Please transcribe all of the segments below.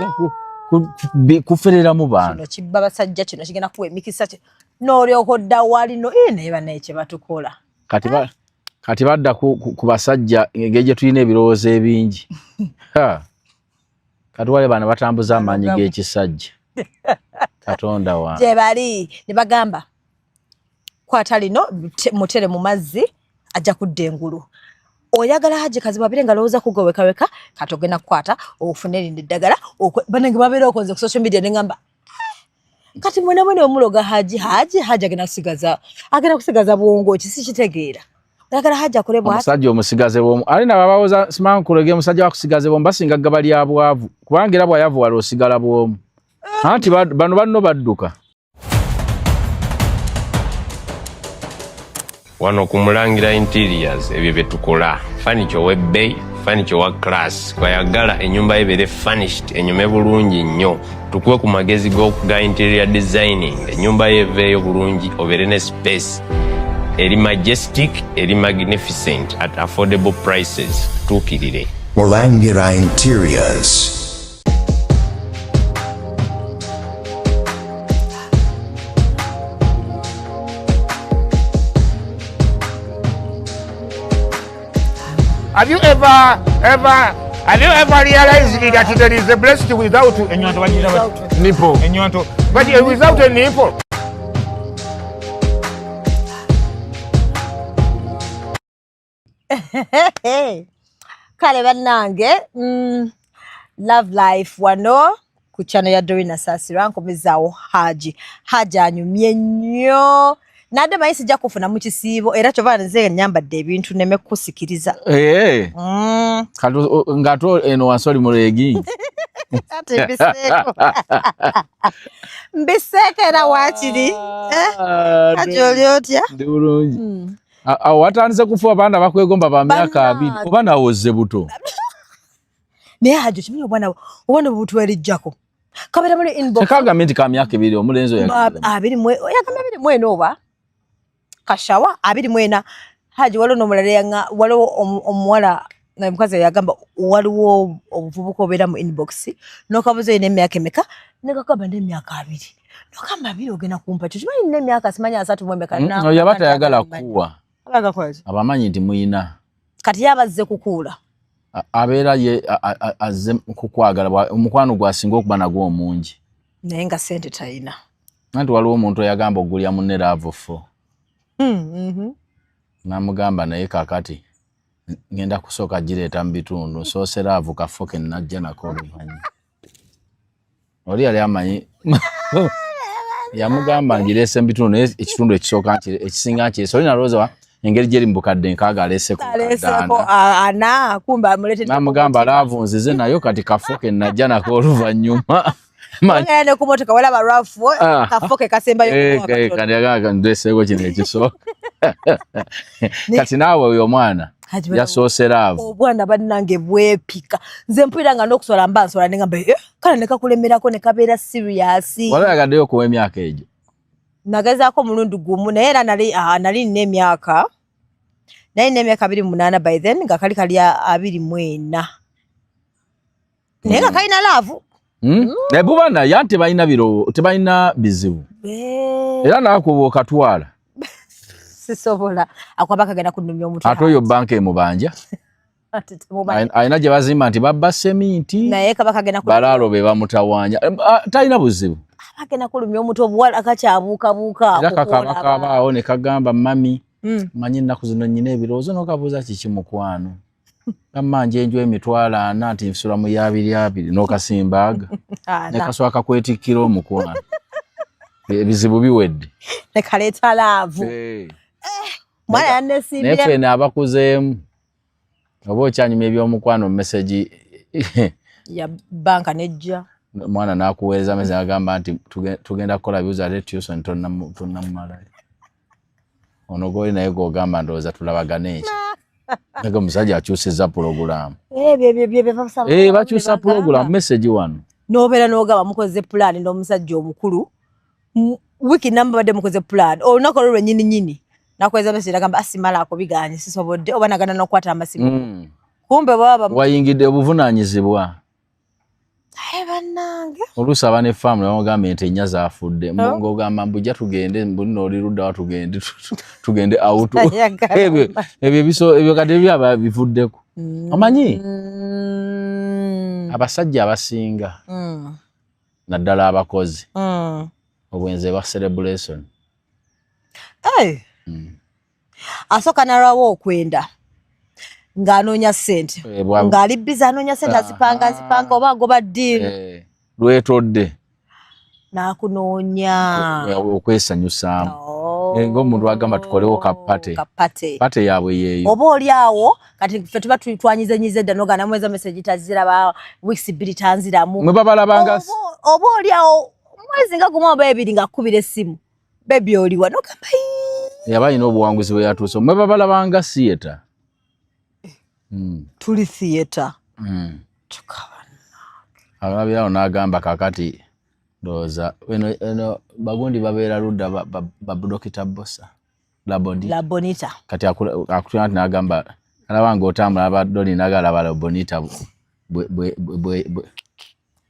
batandika kuferera mu bantu kino kibba basajja kino kigenda kuwa emikisa n'olyoka odda wali no naye banekye batukola kati badda ku basajja engeri gye tulina ebirowoozo ebingi kati wale bana batambuza amaanyi g'ekisajja Katonda wa gye bali ne bagamba kwata lino mutere mu mazzi ajja kudda engulu oyagala haji kazi babire nga lowooza kugowekaweka kati ogenda kukwata ofune lindi ddagala banange babeera okonze ku social media ne ngamba kati mwene omuloga haji agenda kusigaza bwongo kisi kitegeera oyagala haji akole bw'ati omusajja omusigaze bw'omu ali na babawooza simanyi kulege musajja wakusigaze bw'omu basinga gaba lya bwavu kubanga era bwayavu wali osigala bw'omu anti bano banno badduka wano kumulangira interiors ebyo betukola furniture webbe furniture wa class kwayagala enyumba ebere furnished enyume bulungi nnyo tukuwe ku magezi ga interior designing enyumba yeveeyo bulungi obere ne space eri majestic eri magnificent at affordable prices tukirire Mulangira Interiors. Have you ever realized that there is a breast without a nipple? But without a nipple. Kale bannange love life wano ku channel ya Doreen Asasira nkomezaawo haji anyumye nnyo nade mayisi ja kufuna mu kisiibo era kyova nze nyambadde ebintu neme kusikiriza kati ngato eno wansoli mulegi ate biseko mbisekera wakiri ajoli otya ndi bulungi watandise kufuwa banda bakwegomba ba myaka 2 oba nawoze buto naye hajo kimanyi obwana buto elijjako kabera muri inbox kagamenti ka myaka 2 omulenzo abiri mweno oba kashawa abiri mwena haji walo nomulale yanga walo omuwala na mkazi yagamba waliwo obuvubuko obera mu inbox nokabuze ine myaka emeka nekakaba ne myaka 2 nokamba 2 ogena kumpa kyo kimanyi ne myaka 3 mwemeka na yabata yagala kuwa alaga kwazi abamanyi nti muyina kati yabazze kukula abera ye azze kukwagala omukwano gwasinga okuba nagwo omungi naye nga sente tayina nanti waliwo omuntu yagamba ogulya munne lavofo namugamba naye kakati ngenda kusooka gireeta mu bitundu soosera avu kafoke najja nako oluvannyuma oli yali amanyi yamugamba ngireese mu bitundu ekitundu ekisinga nkiri oli nalowooza engeri gyeri mu bukadde nkaaga aleeseko ana kumba amuleetedde namugamba laavu nzize nayo kati kafoke najja nako oluvannyuma ne kumotoka wala barafu kafoke kasembayo kandi yagaga ndeseego kino ekisooka kati naawe oyo omwana yasoosera avo obwana bannange bwepika nze mpulira nga n'okusola mbansola ne ngamba kale ne kakulemerako ne kabeera serious wala yagaddeyo okuwa emyaka egyo nagezaako omulundi gumu naye era nali nina emyaka 28 by then nga kali 24 naye nga kalina laavu buba naye anti tebalina bizibu era nakuba okatwala sisobola akwaba kagenda kunumya omutwe ate oyo banka emubanja alina gye bazimba nti babba seminti naye kaba kagenda balaalo be bamutawanya talina buzibu agenda kulumya omutwe obuwala kakyabuukabuuka era kakabakabaawo ne kagamba mami manyi ennaku zino nnyina ebirowoozo n'okabuuza kiki mukwano kamanje enju emitwalo 4 nti nsula mu 2 n'okasimbaaga ne kasooka kakwetikkira omukwano ebizibu biwedde ne kaleeta laavu mwana yanesimbira naye fene abakuzeemu oba okyanyuma ebyomukwano mu meseji ya banka nejja mwana nakuweereza mezi agamba nti tugenda kukola biuza retuson tonnamumalayo ono goli naye gogamba ndowooza tulabagane eki naye omusajja akyusizza pulogulaamu bakyusa pulogulaamu meseji wano n'obeera n'ogamba mukoze pulaani n'omusajja omukulu wiki namba badde mukoze pulaani olunaku olwo lwennyini nakweza meseji agamba asimala akubiganye sisobodde oba nagana n'okukwata amasimu kumbe baba wayingidde obuvunaanyizibwa bannange oluusi aba ne family bamugamba ente ennya zaafudde ng'ogamba mbujja tugende mbulina oli ludda wa tugende out ebyo kati byaba bivuddeko omanyi abasajja abasinga naddala abakozi obwenze bwa celebration asooka nalwawo okwenda ng'anoonya ssente ng'ali biza anoonya ssente azipanga oba agoba ddiiru lwetodde n'akunoonya okwesanyusaamu ng'omuntu agamba tukolewo kapate yaabwe yeeyo oba oli awo kati ffe tuba twanyizenyize dda noga namweza message taziraba weeks 2 tanziramu mwe babalabanga oba oli awo mwezi nga gumu oba ebiri ng'akubira essimu bebi oliwa nogamba yaba alina obuwanguzi bwe yatuuse mwe babalabanga theatre tuli theatre alabirawo n'agamba kakati ndowooza eno bagundi babeera ludda Dr. Bosa La Bonita kati akutuna nti n'agamba alaba ng'otambula abadoli n'agalaba La Bonita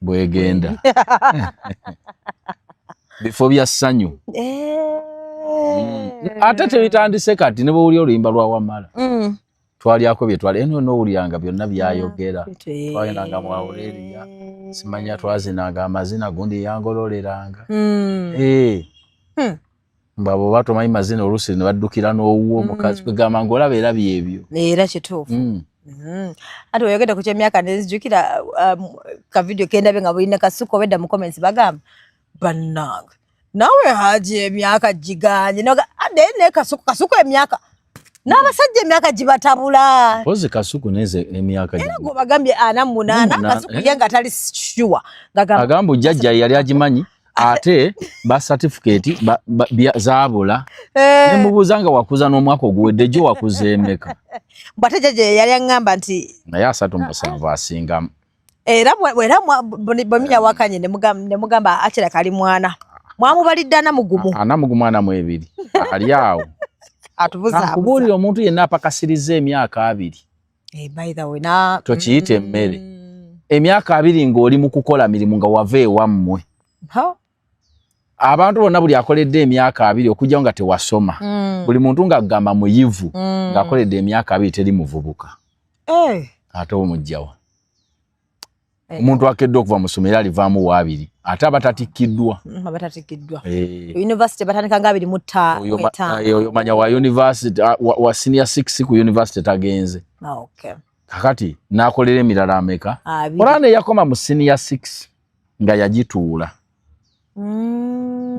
bwegenda bifo bya ssanyu ate tebitandise kati ne bw'owulya oluyimba lwa Wamala twalyako bye twali eno n'owulyanga byonna byayogera twagendanga mu Aurelia simanya twazinanga amazina gundi yangololeranga mbabo oba tomanyi mazina oluusi ne baddukira n'owuwo omukazi kwegamba ng'olaba era byebyo era kituufu ate oyogedde ku kyemyaka nenzijukira ka video kendabe nga bulina kasuku obedda mu comments bagamba bannange nawe haji emyaka giganye ne kasuku emyaka n'abasajja emyaka gibatabula pozi kasuku neze emyaka era gwe bagambye 48 kasuku ye nga tali sure agamba jjajja yali agimanyi ate ba certificate zaabula nemubuuza nga wakuza n'omwaka oguwedde gyo wakuza emeka bwate jjajja yali aŋŋamba nti naye 37 asingamu era bweminya wakanye nemugamba akira kali mwana mwamubalidde 42 ali awo akubuulira omuntu yenna apakasiriza emyaka 2 by the way tokiyita emmere emyaka 2 ng'oli mu kukola mirimu nga wava ewammwe abantu bonna buli akoledde emyaka 2 okujjawo nga tewasoma buli muntu ng'agamba muyivu ng'akoledde emyaka 2 teri muvubuka ate omugjawa omuntu akedde okuva mu ssomero alivaamu wa 2 ate abatatikiddwa university batandika nga 25 oyo manya wa university wa senior 6 ku university tagenze kakati n'akolera emirala ameka olana eyakoma mu senior 6 nga yagituula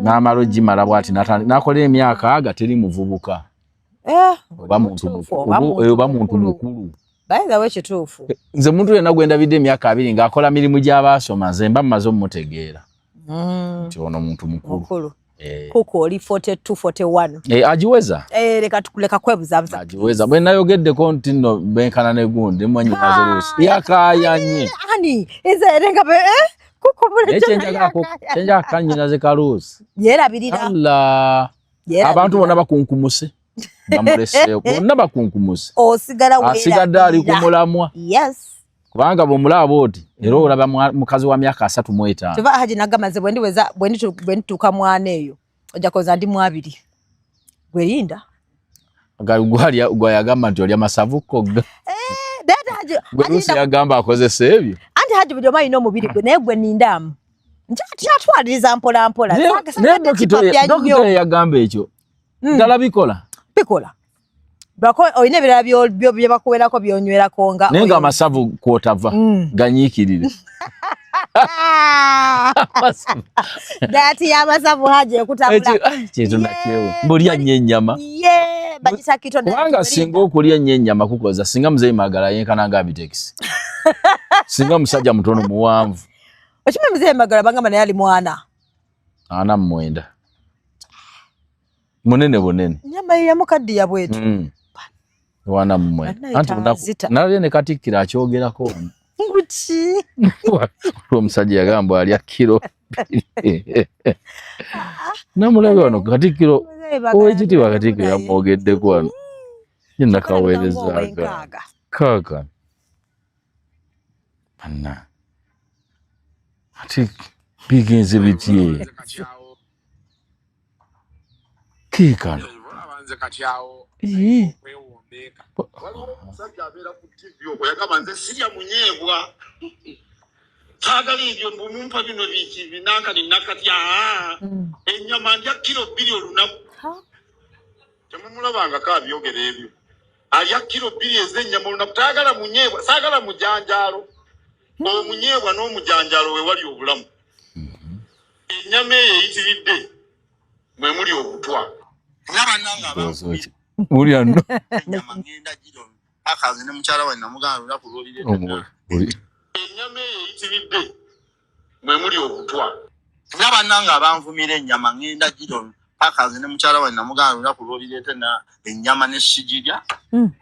n'amala ogimala bw'ati n'akolera emyaka aga teri muvubuka oba muntu mukulu by the way kituufu nze muntu yenna gwendabidde emyaka 2 ng'akola mirimu gy'abaasoma nze mba mmaze omutegeera nti ono muntu mukulu kuko oli 42-41 agiweza leka kwebuzabuza agiweza bwe nayogeddeko nti nno benkana ne gundi mwanyigaze luusi yakayanye ani ezerenga kuko kyenjaga kanyinaze kaluusi yerabirira abantu bonna bakunkumuse namuleseewo bonna bakunkumuse asigadde ali ku mulamwa kubanga bw'omulaba oti era olaba mukazi wa myaka 35 tuba haji nagamaze bwe ndituuka mwana eyo ojja koza ndi 2 gwerinda gwayagamba nti olya masavu kogga gwe luusi yagamba akozesa ebyo anti haji buli omu alina omubiri gwe naye gwe nindamu nkyatwaliriza mpola mpola naye dokita yagamba ekyo ddala bikola bako oyina ebirala bye bakuwerako byonywerako nga naye nga amasavu kwotava ganyiikirire dati y'amasavu haji ekutabula kintu nakyewo mbulya nnyo ennyama kubanga singa okulya ennyo ennyama kukoza singa muzeeyi Magala yenkana nga Abitex singa musajja mutono muwanvu okimwe muzeeyi Magala bangamba naye ali mwana 49 munene bunene nyama yamukaddiya bwetu wana mmwe anti nalye ne Katikkiro akyogerako nguki omusajja yagamba alya kilo namulabe wano Katikkiro owekitiibwa Katikkiro yamwogeddeko wano yenna kaweerezaaga kaka anna ati bigenze bitye kikano abanze katyawo eh kwewombeka waliwo omusajja abeera ku TV oyagamba nze sirya munyeebwa taagala ebyo mbumumpa bino biki binankani nakatya ennyama ndya kilo 2 olunaku temumulabangako abyogera ebyo alya kilo 2 ez'ennyama olunaku taagala munyeebwa saagala mujanjaalo omunyeebwa n'omujanjaalo we wali obulamu ennyama eyo eyitiridde mwe muli obutwa uli ano ennyama ngenda giro akazi ne mukyala wange namugamba olunaku lw'olireeta ennyama eyo eyitiridde mwe muli obutwa nabannanga abanvumira ennyama ngenda giro akazi ne mukyala wange namugamba olunaku lw'olireeta na ennyama ne sigirya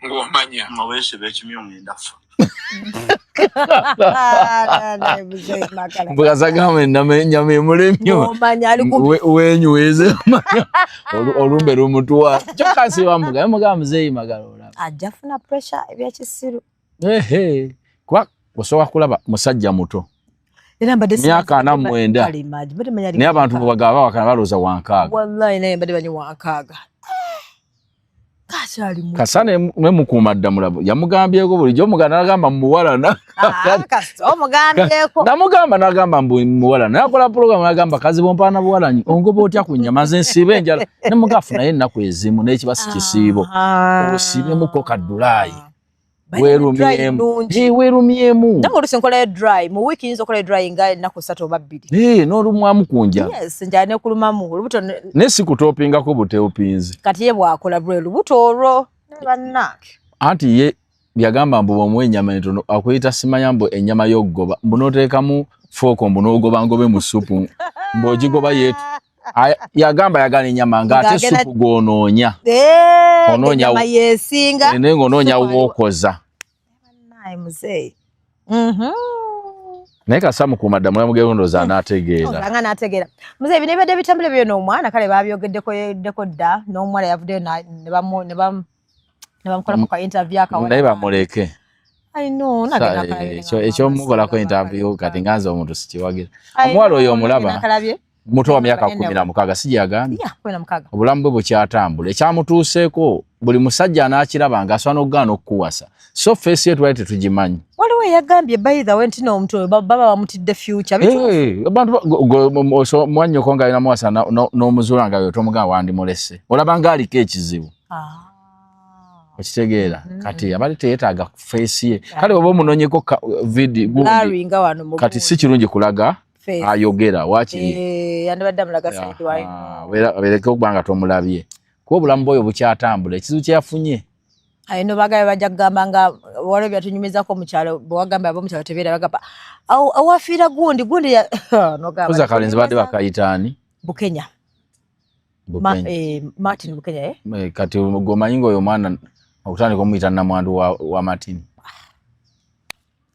ng'omanya nga weesiba ekimyu ngenda fa bwazagamba ennyama emulemyo wenyweze olumbe lumutwa kyokasi wamuga mugamba muzeeyi magalola ajja funa pressure ebyakisiru kuba osobola kulaba musajja muto era mbadde myaka 49 naye abantu bwebagaba bawakana balowooza wankaaga wallahi naye mbadde banyi wankaaga kasane mwe mukuuma ddamula yamugambyeko bulijjo omuganda nagamba mumuwalana namugamba nagamba mumuwalana nayakola pulogulamu nagamba kazi bompaana buwalanyi ongoba otya ku nnyama ze nsiiba enjala nemugafu naye ennaku ezimu n'ekiba si kisiibo osiibemuko kaddulaayi weerumyemu nange olusi nkolayo dry mu wiiki yinza okolayo dry nga ennaku 3 oba 2 n'olumwamu kunja njala nekulumamu olubuto naye si kutoopingako buteopinzi kati ye bwakola bwe lubuto olwo ne bannange anti ye byagamba mbu bw'omuwa ennyama entono akuyita simanya mbu ennyama y'okugoba mbu n'oteekamu fooko mbu n'ogoba ngobe mu supu mbw'ogigoba yeetu yagamba yagala ennyama ng'ate supu gw'onoonya ennyama yeesinga naye ng'onoonya wookoza naye kasa mukuuma ddamula mugerondooza anaategeera n'ategeera muzeeyi bino ebadde bitambule byo n'omwana kale baabyogeddeko dda n'omuwala yavuddeyo ne bamukolako ka interview akawala naye bamuleke ekyo ekyomukolako interview kati nganze omuntu sikiwagira omuwala oyo omulaba muto wa myaka 16 si gyagambye obulamu bwe bukyatambula ekyamutuuseeko buli musajja anaakiraba ng'asobola n'okugaana okukuwasa so feesi ye twali tetugimanyi waliwo eyagambye by the way nti n'omuntu oyo baba bamutidde future mwannyoko nga alina muwasa n'omuzuula nga yo tomugamba wandimulese olaba ng'aliko ekizibu okitegeera kati abali teyeetaaga feesi ye kale oba omunoonyeko video kati si kirungi kulaga ayogera wakiri yandibadde amulaga saidi wayi abeereke okuba nga tomulabye kuba obulamu bwoyo bukyatambula ekizibu kye yafunye ayino bagabe bajja kugamba nga waliwo byatunyumizako omukyalo bwewagamba aba omukyalo tebeera bagamba awafiira gundi oza kalenzi badde bakayitaani Bukenya Martin Bukenya kati gomanyi nga oyo omwana okutandika omuyita namwandu wa Martin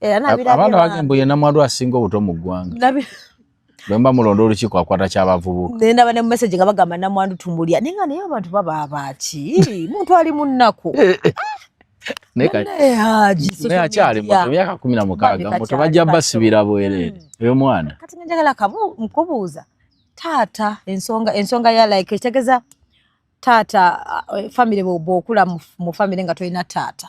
abaana bagembu ye namwandu asinga obuto mu ggwanga bwemba mulonda olukiiko akwata ky'abavubuka nendaba ne message nga bagamba namwandu tumulya nenga naye abantu baba abaaki muntu ali mu nnaku naye akyali muto myaka 16 muto bajja basibira bwereere oyo mwana kati njagala mukubuuza taata ensonga ya like kitegeza taata family bw'okula mu family nga tolina taata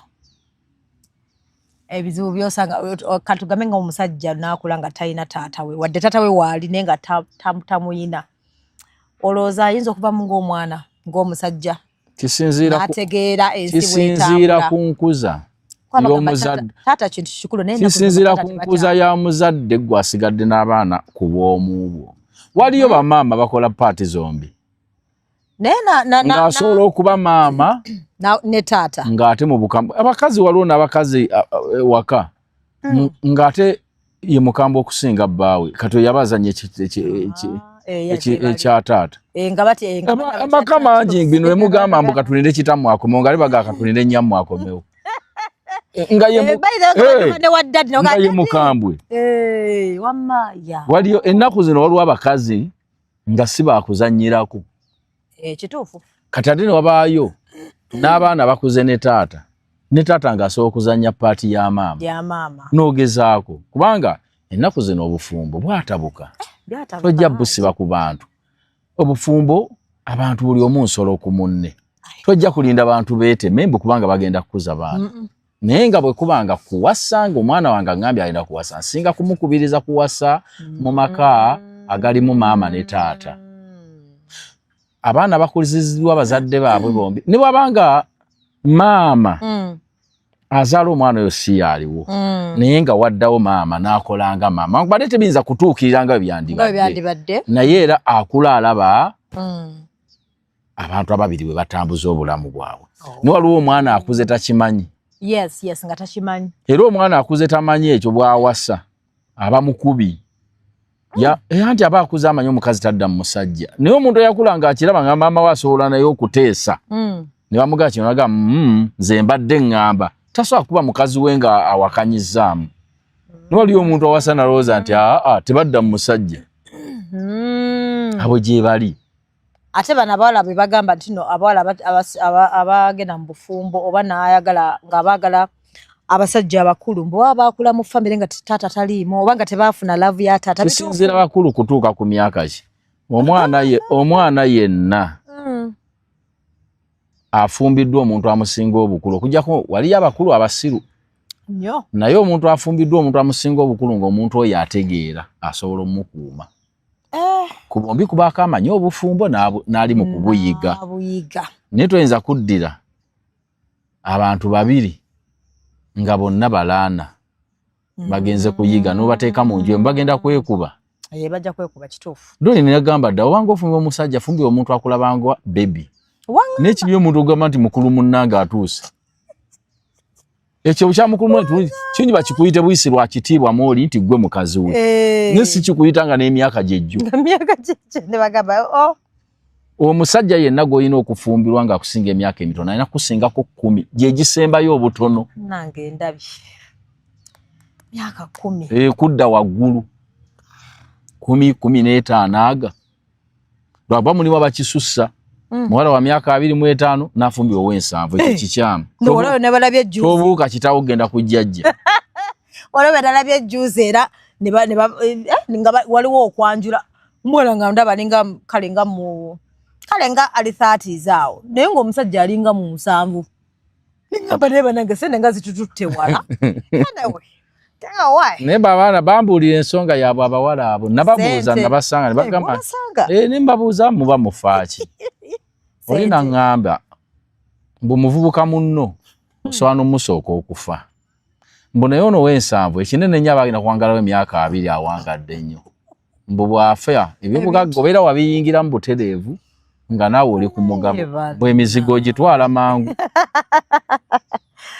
ebizibu byosanga katugambe nga omusajja nakula nga talina taata we wadde taata we waali naye nga tamuyina olowooza ayinza okuvamu ng'omwana ng'omusajja nategeera ensi kisinziira ku nkuza y'omuzadde taata kintu kikulu naye kisinziira ku nkuza ya muzadde gwe asigadde n'abaana ku bw'omu bwo waliyo bamaama bakola paati zombi ng'asobola okuba maama ne taata ng'ate mu bukambwe abakazi waliwo n'abakazi waka ng'ate ye mukambwe okusinga bbaawe kati yabazanya ekya taata amaka mangi bino emugamba mbu katunire kitamu akomewo nga libaga katunire nnyamu akomewo nga ye mukambwe waliyo ennaku zino waliwo abakazi nga si baakuzannyirako kituufu kati ate ne wabaayo n'abaana bakuze ne taata ng'asobola okuzannya paati ya maama n'ogezaako kubanga ennaku zino obufumbo bwatabuka tojja busiba ku bantu obufumbo abantu buli omu nsolo ku munne tojja kulinda abantu beeteme mbu kubanga bagenda kukuza bantu naye nga bwe kubanga kuwasa ng'omwana wange agambye alina kuwasa nsinga kumukubiriza kuwasa mu maka agalimu maama ne taata abaana bakuliziddwa abazadde baabwe bombi ne bwabanga maama azaala omwana oyo si yaaliwo naye nga waddawo maama n'akolanga maama badde tebiyinza kutuukirira nga byandibadde naye era akula alaba abantu ababiri bwe batambuza obulamu bwabwe ne waliwo omwana akuze takimanyi nga takimanyi era omwana akuze tamanyi ekyo bwawasa aba mukubi anti aba akuze amanyi omukazi tadda mu musajja naye omuntu eyakula nga akiraba nga maama we asobola naye okuteesa ne bamugaa kino naga nze mbadde ŋŋamba tasobola kuba mukazi we nga awakanyizaamu niwaliyo omuntu awasa nalowooza nti tebadda mu musajja abo gye bali ate bano abawala bwe bagamba nti no abawala abagenda mu bufumbo oba naayagala nga baagala abasajja abakulu mbu baba bakula mu famire nga taata taliimu oba nga tebaafuna laavu ya taata bisinzira bakulu kutuuka ku myaka ki omwana yenna afumbiddwa omuntu amusinga obukulu okujjako waliyo abakulu abasiru naye omuntu afumbiddwa omuntu amusinga obukulu ng'omuntu oyo ategeera asobola omukuuma ku bombi kubaako amanyi obufumbo n'ali mu kubuyiga naye toyinza kuddira abantu babiri nga bonna balaana bagenze kuyiga n'obateeka mu nju bagenda kwekuba bajja kwekuba kituufu doni negamba dda obanga ofumba omusajja fumbira omuntu akulabanga bebi n'ekinyo omuntu ogamba nti mukulu munnange atuuse ekyo kya mukulu munange kinyi bakikuyite buyisi lwa kitiibwa mwoli nti gwe mukazi we ne si kikuyita nga n'emyaka gyejjo ne bagamba omusajja yenna gw'olina okufumbirwa nga akusinga emyaka emitono alina kusingako 10 gye gisembayo obutono nange ndabye myaka 10 kudda waggulu 10-15 aga lwaba mulimu abakisussa muwala wa myaka 25 n'afumbirwa ow'ensanvu ekyo kikyamu tobuuka kitawo ogenda kujjajja waliwo nalabye ejjuuzi era nga waliwo okwanjula muwala nga ndaba kale nga ali 30s awo naye ng'omusajja alinga mu 7 ningamba naye banange sente nga zitututte wala naye babaana bambuulira ensonga yaabwe abawala abo nababuuza nga basanga ne bagamba ne mbabuuza muba mufaaki oli naŋŋamba mbu muvubuka munno osobola n'omusooka okufa mbu naye ono w'ensanvu ekinene nnyo abagenda kuwangalawo emyaka 2 awangadde nnyo mbu bwafa ebyobugagga obeera wabiyingiramu butereevu nga naawe oli ku mugabo bw'emizigo gitwala mangu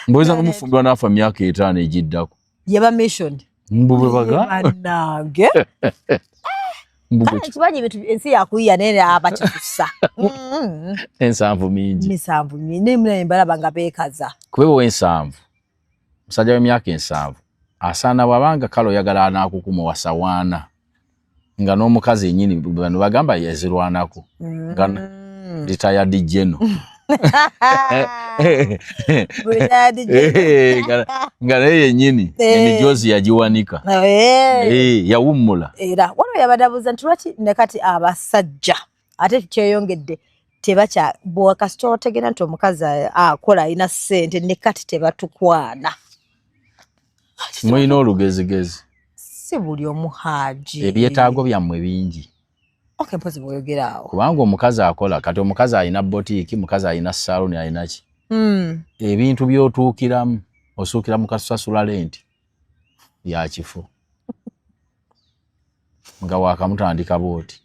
mboyinza n'omufumbirwa n'afa myaka 5 egiddako yeba mission mbu bwe bagambye kimanyi ebintu ensi yakuyiya naye abakikussa ensanvu mingi naye munaye mbalaba nga beekaza kubewa ow'ensanvu musajja w'emyaka 7 asaana bwabanga kale oyagala anaakukuma wasawaana nga n'omukazi ennyini bano bagamba yazirwanako nga retired general nga naye yennyini emijozi yagiwanika yawummula era waliwo yabadabuuza nti lwaki nekati abasajja ate kyeyongedde tebakya bwakasita otegera nti omukazi akola alina ssente nekati tebatukwana mulina olugezigezi si buli omuhaaji ebyetaago byammwe bingi mpozi bweyogera awo kubanga omukazi akola kati omukazi alina botiiki mukazi alina saloni alina ki ebintu by'otuukiramu osuukira mu kasasula lenti ya kifo nga wakamutandika bwoti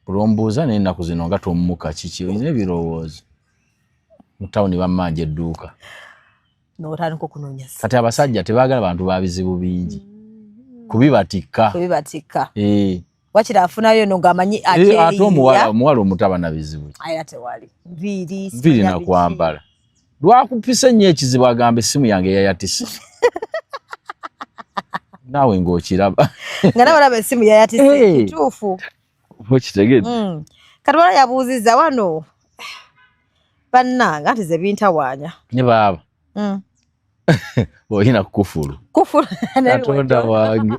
olwombuuza n'ennaku zino nga tomumuka kiki olina ebirowoozo mu tawuni bammanja edduuka n'otandika okunoonya kati abasajja tebaagala bantu ba bizibu bingi kubibatikka wakira afunayo no ng'amanyi ate omuwala omutaba na bizibu aya tewali nviiri nakwambala lwakupisa ennyo ekizibu agamba essimu yange yayatise naawe ng'okiraba nga nabalaba essimu yayatise kituufu okitegedde kati wala yabuuzizza wano bannanga nti ze bintawaanya ne baaba Oyina kufuru. Kufuru. Katonda wange.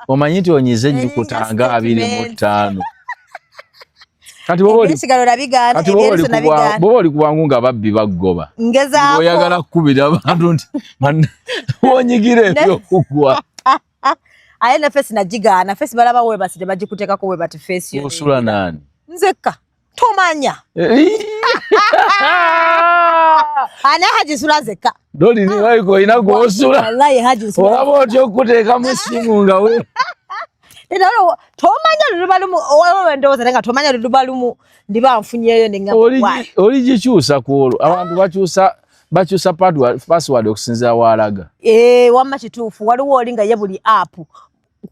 Omanyi nti onyize nnyukutanga 25. Kati bobo oli kubangu nga babbi baggoba. Ngezaako. Oyagala kukubira abantu nti wonyigire ebyokugwa. Aye na face nagigaana. Face balaba webasite bagikuteekako webati face yo. Osula nani? Nzekka. Tomanya. Ana Haji Sula zekka. Doli ni waiko ina gwosula. Wallahi Haji Sula. Olaba otyo okuteeka mu ssimu nga we. Tomanya lulubalumu owewe ndowooza nga tomanya lulubalumu ndiba nfunyeyo nenga bwai. Oli gikyusa ku olwo. Abantu bakyusa password okusinziira walaga. Wamma kituufu waliwo oli nga ye buli app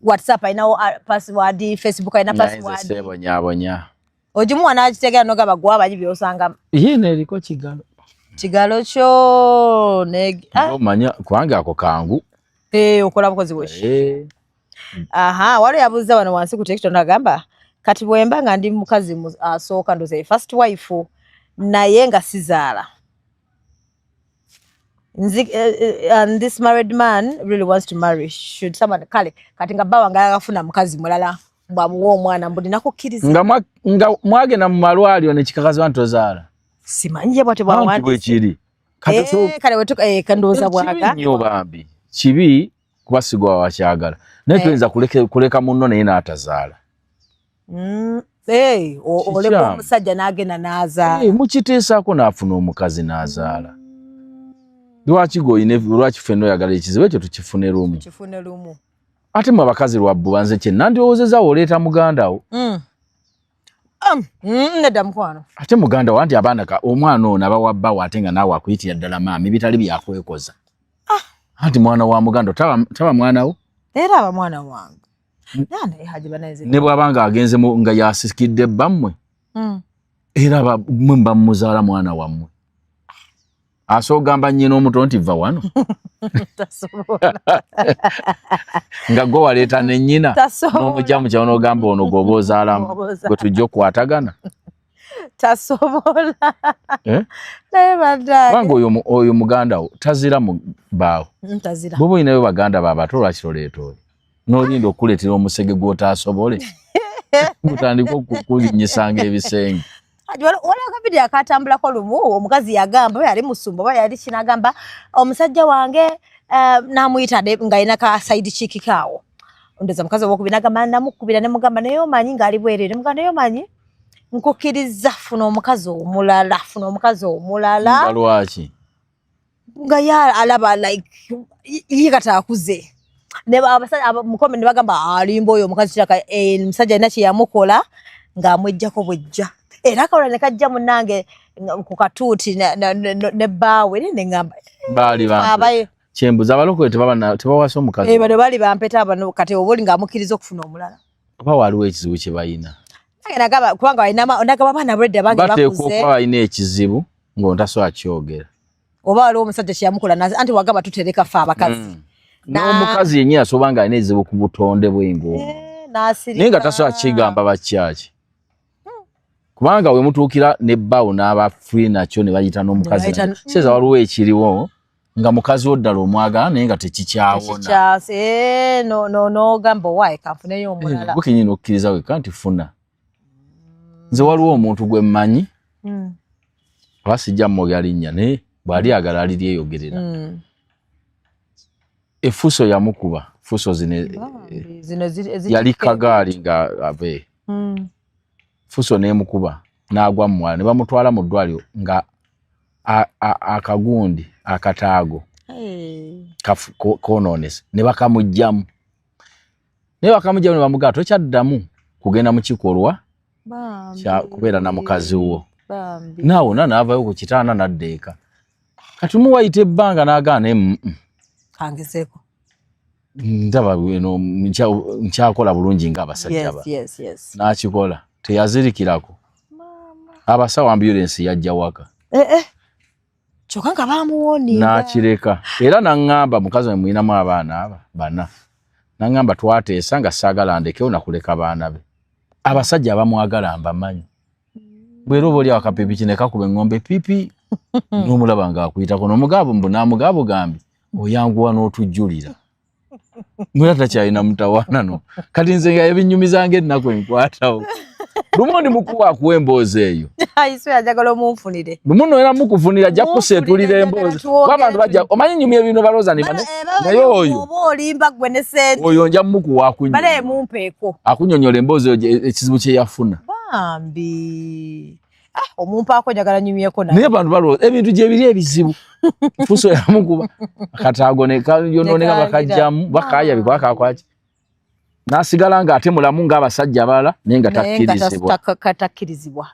WhatsApp ayinawo password, Facebook ayina password. Sebonyabonya. Ojimuwa n'akitegera n'ogaba gwe abayi by'osanga. Yine eriko kigalo. Kigalo kyo omanya kwange ako kangu. Okola bukozi bwe. Aha, waliwo yabuuza wano wansi ku TikTok n'agamba kati bwemba nga ndi mukazi asooka ndoze first wife naye nga sizaala. And this married man really wants to marry. Should someone kale kati nga bawa nga yagafuna mukazi mulala bwamuwa omwana mbuli nakukkiriza. Nga mwagenda mu malwaliro ne kikakaza ntozaala. Simanyije bwate bwawandi. Bwe kiri. Kale wetuka kandooza bwaga. Nnyo bambi. Kibi kuba sigwa wakyagala. Naye tuyinza kuleka munno naye n'atazaala. Oleka omusajja n'agenda n'azaala. Mukiteesako n'afuna omukazi n'azaala. Lwaki lwaki ffenna oyagala ekizibu ekyo tukifune lumu. Ate mu abakazi lwabbu banze kye nandiwoozezza oleeta muganda wo. Nedda mukwano. Ate muganda wo anti abaana omwana ono abawabbawo ate nga naawe akuyitira ddala maami bitali byakwekoza. Anti mwana wa muganda taba mwana wo? Era aba mwana wange. Nana Haji banaize. Ne bwabanga agenze nga yasikidde bammwe. Era mwe muzaala mwana wammwe. Asogamba nnyina omuto nti va wano. Tasobola. Nga gwe waleeta ne nnyina. N'omujja mu kyalo n'ogamba ono gw'oba ozaalamu. Gwe tujja okukwatagana. Tasobola. Naye baddaye. Kubanga oyo muganda wo tazira mu baawo. Tazira. Bw'oba olinayo baganda baabato lwaki toleeta oli? N'olinda okuleetera omusege gw'otaasobole. Mutandika okukulinnyisanga ebisenge. Waliwo video akatambulako lumu omukazi yagamba yali musumba oba yali kinagamba omusajja wange namuyita nga alina ka side chick kaawo. Ndoza mukazi owookubiri n'agamba namukubira ne mugamba naye omanyi ng'ali bwereere. Mugamba naye omanyi nkukkiriza funa omukazi omulala. Nga lwaki? Nga ye alaba like ye kati akuze. Mukome ne bagamba alimba oyo omukazi kiraka omusajja alina kye yamukola ng'amweggyako bwejja. Era akalala ne kajja munnange ku katuuti ne bbaawe ne ngamba. Baali bampe. Kyembuza abalokole tebawasa omukazi. Bano baali bampeta abano kati oba oli ng'amukkiriza okufuna omulala. Oba waliwo ekizibu kye balina. Nagamba kubanga nagamba abaana buledde abange bakuze. Bateekwa okuba balina ekizibu ng'ontasobola kyogera. Oba waliwo omusajja kye yamukola anti wagamba tutereka ffe abakazi. N'omukazi yennyini asobola nga alina ekizibu ku butonde bw'engoma. Naye nga tasobola kigamba bakyaki. Kubanga we mutuukira ne bbaawo n'abafuye nakyo ne bayita n'omukazi. Kiseeza waliwo ekiriwo nga mukazi wo ddala omwagala naye nga tekikyawona. N'ogamba owaaye kanfuneyo omulala. Gwe kennyini okkiriza wekka nti funa. Nze waliwo omuntu gwe mmanyi oba sijja mmogera linnya naye bw'ali agala aliryeyogerera. Effuso yamukuba. Ffuso zino yali kagaali nga ave. Fuso n'emukuba n'agwa mu mwala ne bamutwala mu ddwaliro nga akagundi akataago konoonese ne bakamugjamu ne bamugamba tokyaddamu kugenda mu kikolwa kya kubeera na mukazi wo. Naawona n'avayo ku kitaana n'addeeka. Kati muwayita ebbanga n'agaana kangezeeko. Ndaba bwino nkyakola bulungi ng'abasajja ba. N'akikola. Teyazirikirako. Abasawo ambulance yajja waka. Kyokka nga baamuwonera. N'akireka. Era n'aŋŋamba mukazi we mulinamu abaana bana. N'aŋŋamba twateesa nga saagala ndekewo nakuleka baana be. Abasajja abamwagala mbamanyi. Bwera oba oli akapipi kine kakuba eŋŋombe pipi. N'omulaba ng'akuyitako n'omugabo mbu n'amugabo gambi. oyanguwa n'otujulira mwera takyalina mutawaana no kati nze nga ebinyumizanga ennaku enkwatawo lumondi mukuwa akuwa emboozi eyo Aiswe ajagala omunfunire lumuno era mukufunira ajja kuseetulira emboozi abantu bajja omanyi nyumya ebintu balooza naye oyo oba olimba gwe ne sente oyo nja mukuwa bale mumpeeko akunyonyola emboozi eyo ekizibu kye yafuna bambi omumpaako njagala nyumyeko naye abantu balooza ebintu gye biri ebizibu fuso yamukuba akataago yonooneka bakajjamu bakayabikwa akakwaki n'asigala nga ate mulamu ng'abasajja abalala naye nga takkirizibwa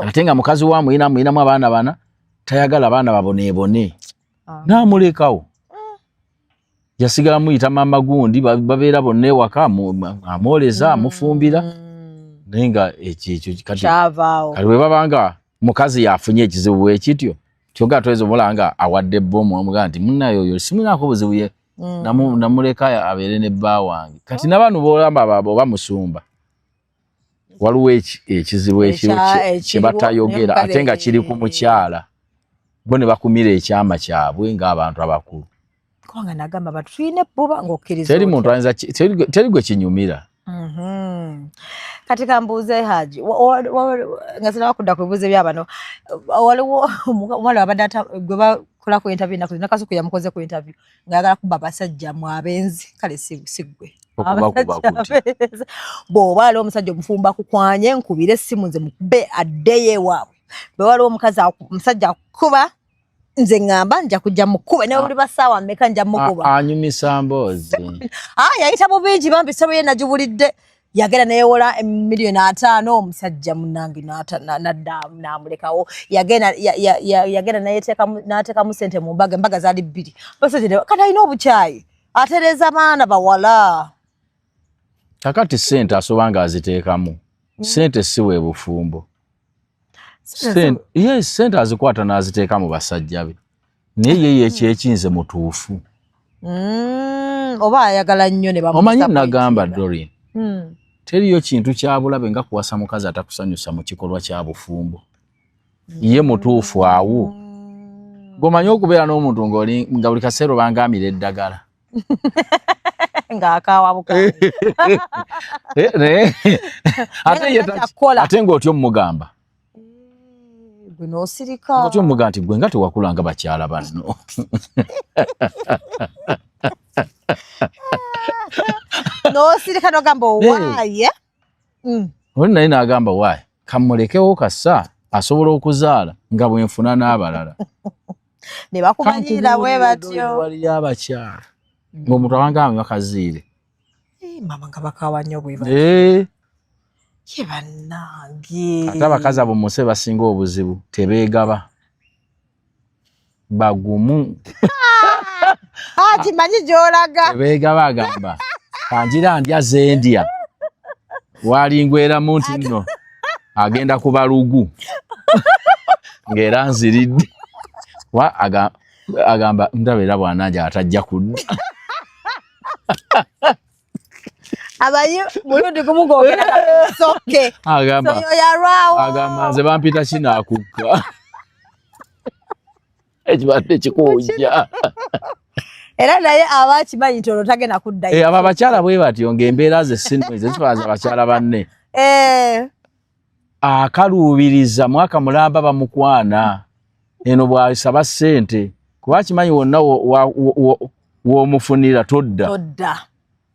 ate nga mukazi wa muyinamu abaana bana tayagala abaana baboneebone n'amulekawo yasigala muyita mama gundi babeera bonna ewaka amwoleza amufumbira naye nga ekyo kati bwe babanga mukazi yafunye ekizibu bwekityo kyogga toyinza omulanga awadde ebbomu omugaa nti munnayo oyo simunaako buzibu ye namuleka abeere ne bba wange kati n'abantu bolamba oba musumba waliwo ekizibu ekiro kye batayogera ate nga kiri ku mukyala bo ne bakumira ekyama kyabwe ng'abantu abakulu kubanga nagamba batu tulina ebbuba ng'okkiriza teri muntu ayinza teri gwe kinyumira kati kambuuze Haji nga sinabakudda ku bibuuzo byabano waliwo omwana wabadde gwe bakola ku interview nakuzi nakasuku yamukoze ku interview ngayagala kuba abasajja mu abenzi kale siggwe bw'oba waliwo omusajja omufumba kukwanye nkubire essimu nze mukube addeyo ewaabwe bwe waliwo omusajja akukuba nze ngamba nja kujja mukuba naye buli basaawa mmeka nja mukuba anyumisa mboozi yayita mu bingi bambi ssebo ye nagibulidde yagenda neyewola $1,500,000 omusajja munange n'amulekawo yagenda n'ateekamu ssente mu mbaga embaga zaali 2 basajja kati alina obukyayi atereeza abaana bawala kakati ssente asoba nga aziteekamu ssente si bwe bufumbo ssente azikwata n'aziteeka mu basajja be naye ye ekyekinze mutuufu oba ayagala nnyo ne omanyi nagamba Doreen teriyo kintu kyabulabe nga kuwasa mukazi atakusanyusa mu kikolwa kya bufumbo ye mutuufu awo gomanyi okubeera n'omuntu nga buli kaseera obangamira eddagala ng'akaawa bukaali ate ng'otyo mugamba gwe n'osirika otyo mugamba nti gwe nga tewakula nga bakyala banno n'osirika n'ogamba owaaye oli naye n'agamba waaye kamulekewo kassa asobola okuzaala nga bwenfuna n'abalala ne bakumanyirira bwe batyo waliyo abakyala ng'omuntu abangamba bakaziire mama nga bakawa nnyo bwe batyo ye bannange ate abakazi abo muse basinga obuzibu tebeegaba bagumu kimanyi gy'olaga tebeegaba agamba kanjira ndya zendya walingweramu nti nno agenda ku balugu ng'era nziridde agamba ndabeera bwananja atajja kudda abayi mulundi gumu gogera soke agamba nze bampita kinaakukka ekibadde kikuwujja era naye aba kimanyi nti ono tagenda kuddayo abo abakyala bwe batyo ng'embeera ze sinze zifaza abakyala banne akaluubiriza mwaka mulamba bamukwana eno bw'asaba ssente kuba kimanyi wonna w'omufunira todda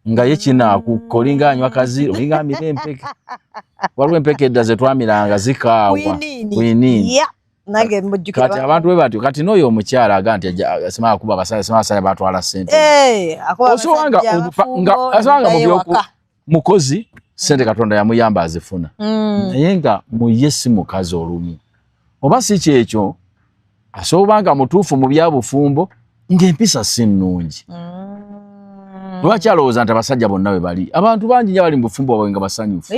nga ye kinaakukka olinga anywa kazi olinga amira empeke waliwo empeke edda ze twamiranga zikaawa kwiniini kati abantu bwe batyo kati n'oyo omukyala aga nti asimala kuba abasajja batwala ssente osowanga mukozi ssente Katonda yamuyamba azifuna naye nga muye si mukazi olumu oba si kyekyo asobola nga mutuufu mu byabufumbo ng'empisa si nnungi lwaki alowooza nti abasajja bonna bwe bali abantu bangi nnyo bali mu bufumbo bwabwe nga basanyufu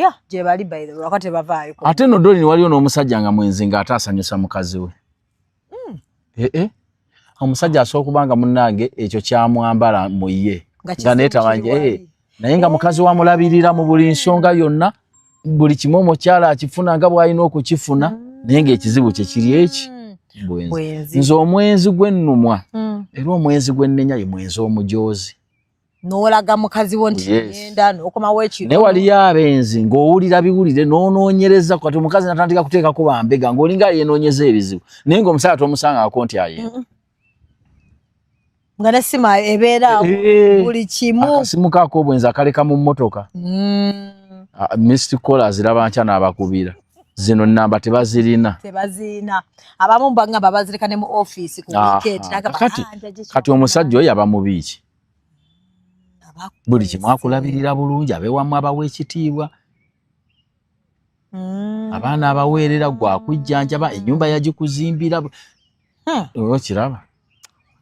ate no Doreen waliyo n'omusajja nga mwenzi ng'ate asanyusa mukazi we omusajja asobola okuba nga munnange ekyo kyamwambala mu ye nga naye tamanyi naye nga mukazi wamulabirira mu buli nsonga yonna buli kimu omukyala akifuna nga bw'alina okukifuna naye ng'ekizibu kye kiri eki bwenzi nze omwenzi gw'ennumwa Era omwenzi gwennenya ye mwenzi omujoozi. N'olaga mukazi wo nti ngenda n'okomawo ekiro. Ne waliyo abenzi ng'owulira biwulire n'onoonyereza kati omukazi natandika kuteekako bambega ng'olinga yeenoonyeza ebizibu. Naye ng'omusajja tomusangako nti ayenda. Nga n'essimu ebeera buli kimu. Akasimu kaako obwenzi akaleka mu mmotoka. Missed callers ziraba nkya n'abakubira. Zino nnamba tebazirina. Abamu bagamba bazireka ne mu office ku weekend. Kati omusajja oyo aba mubi ki? Buli kimu akulabirira bulungi abeewamu abawa ekitiibwa. Abaana abaweerera gwa kujjanjaba ennyumba yagikuzimbira. Okiraba.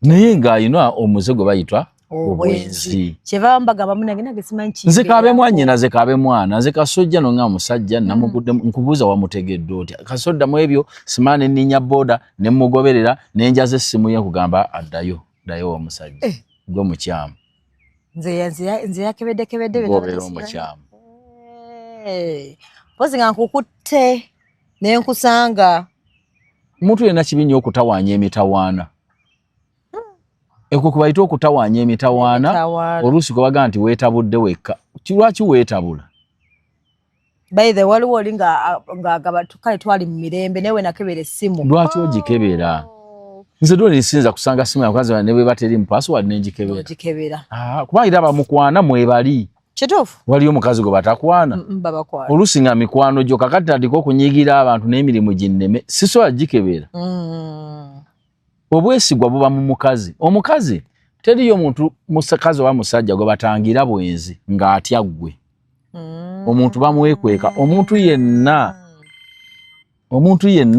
Naye ng'ayina omuze gwe bayitwa obwenzi. Kyeva mbagamba munange nage simanyi ki. Nze kaabe mwannyina ze kaabe mwana nze kasojja nonga musajja namugudde nkubuuza wamutegedde otya. Kasodda mu ebyo simaane nninya boda ne mugoberera ne njaza essimu ye kugamba addayo omusajja. Gwe mukyamu. Nze yakebedde gobeera omukyamu. Pozi nga nkukutte ne nkusanga. Omuntu yenna kibi nnyo okutawaanya emitawaana. Eko kubayita okutawaanya emitawaana oluusi kwe bagaa nti weetabudde wekka. Lwaki weetabula? By the waliwo oli ng'agaba kale twali mu mirembe newe nakebera essimu. Lwaki ogikebera? Nze dole nsinza kusanga simu yakukazi ne bwe bateri mu password n'engikebera. Kuba era abamukwana mwebali. Kituufu. Waliyo omukazi gwe batakwana. Babakwana. Oluusi nga mikwano gyo kakati tandika okunyigira abantu n'emirimu ginneme. Sisobola gikebera. Obwesigwa buba mu mukazi. Omukazi teriyo omuntu musakazi oba musajja gwe batangira bwenzi ng'atya ggwe. Omuntu bamwekweka. Omuntu yenna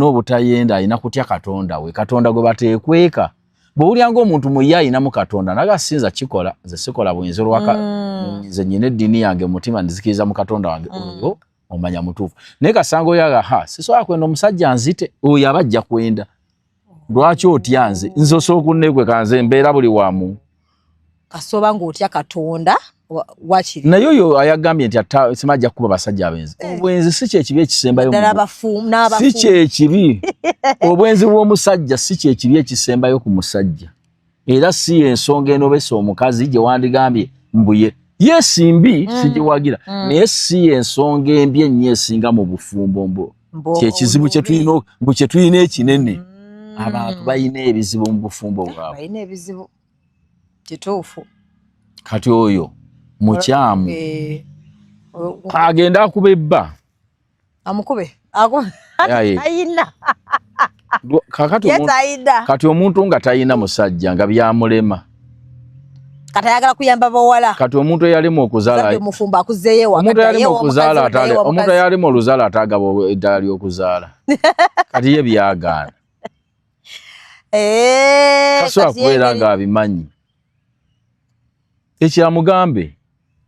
obutayenda alina kutya Katonda we. Katonda gwe bateekweka. Bw'owulira ng'omuntu muye alinamu Katonda nagasinza kikola nze sikola bwenzi olwaka nze nnyina eddiini yange mutima nzikiriza mu Katonda wange oyo omanya mutuufu. Naye kasanga oyaga sisobola kwenda omusajja nzite oyo aba ajja kwenda. Lwaki otya nze osobola kunneekweka nze mbeera buli wamu. Kasoba ng'otya Katonda wakiri. Naye oyo ayagambye nti simajja kuba basajja abenzi. Obwenzi si kyekibi ekisembayo. Si kyekibi. Obwenzi bw'omusajja si kyekibi ekisembayo ku musajja. Era si ensonga enobesa omukazi gye wandigambye mbuye. Yesimbi sigiwagira. Naye si ensonga embi ennyo esinga mu bufumbo kyekizibu kye tulina ekinene. Abantu bayina ebizibu mu bufumbo bwabwe. Bayina ebizibu. Kituufu. Kati oyo mukyamu agenda akuba ebba. Amukube. Ayina. Kati omuntu nga tayina musajja nga byamulema. Kati ayagala kuyamba bawala. Kati omuntu eyalema okuzaala. Mufumba akuzeeyo omuntu eyalema oluzaala atagaba eddala ly'okuzaala. Kati ye byagaana. Kasobola kubeera ng'abimanyi. Ekyamugambe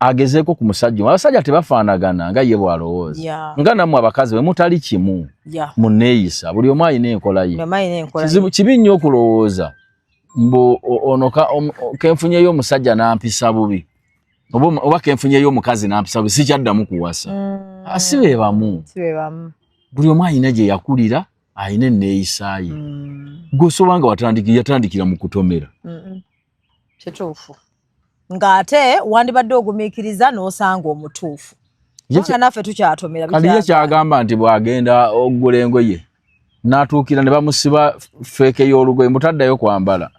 agezeeko ku musajja. Abasajja tebafaanagana nga ye bw'alowooza. Nga nammwe abakazi bwe mutali kimu mu nneeyisa. Buli omu alina enkola ye. Kibi nnyo okulowooza mbu kenfunyeyo omusajja n'ampisa bubi. Oba kenfunyeyo omukazi n'ampisa bubi sikyaddamu kuwasa. Si be bamu. Buli omu alina gye yakulira alina enneeyisa ye. Gwosoba nga yatandikira mu kutomera. Kituufu. Ng'ate wandibadde ogumiikiriza n'osanga omutuufu. Nga naffe tukyatomera. Kati ye kyagamba nti bw'agenda okugula engoye n'atuukira ne bamusiba feeke y'olugoye mutaddayo kwambala.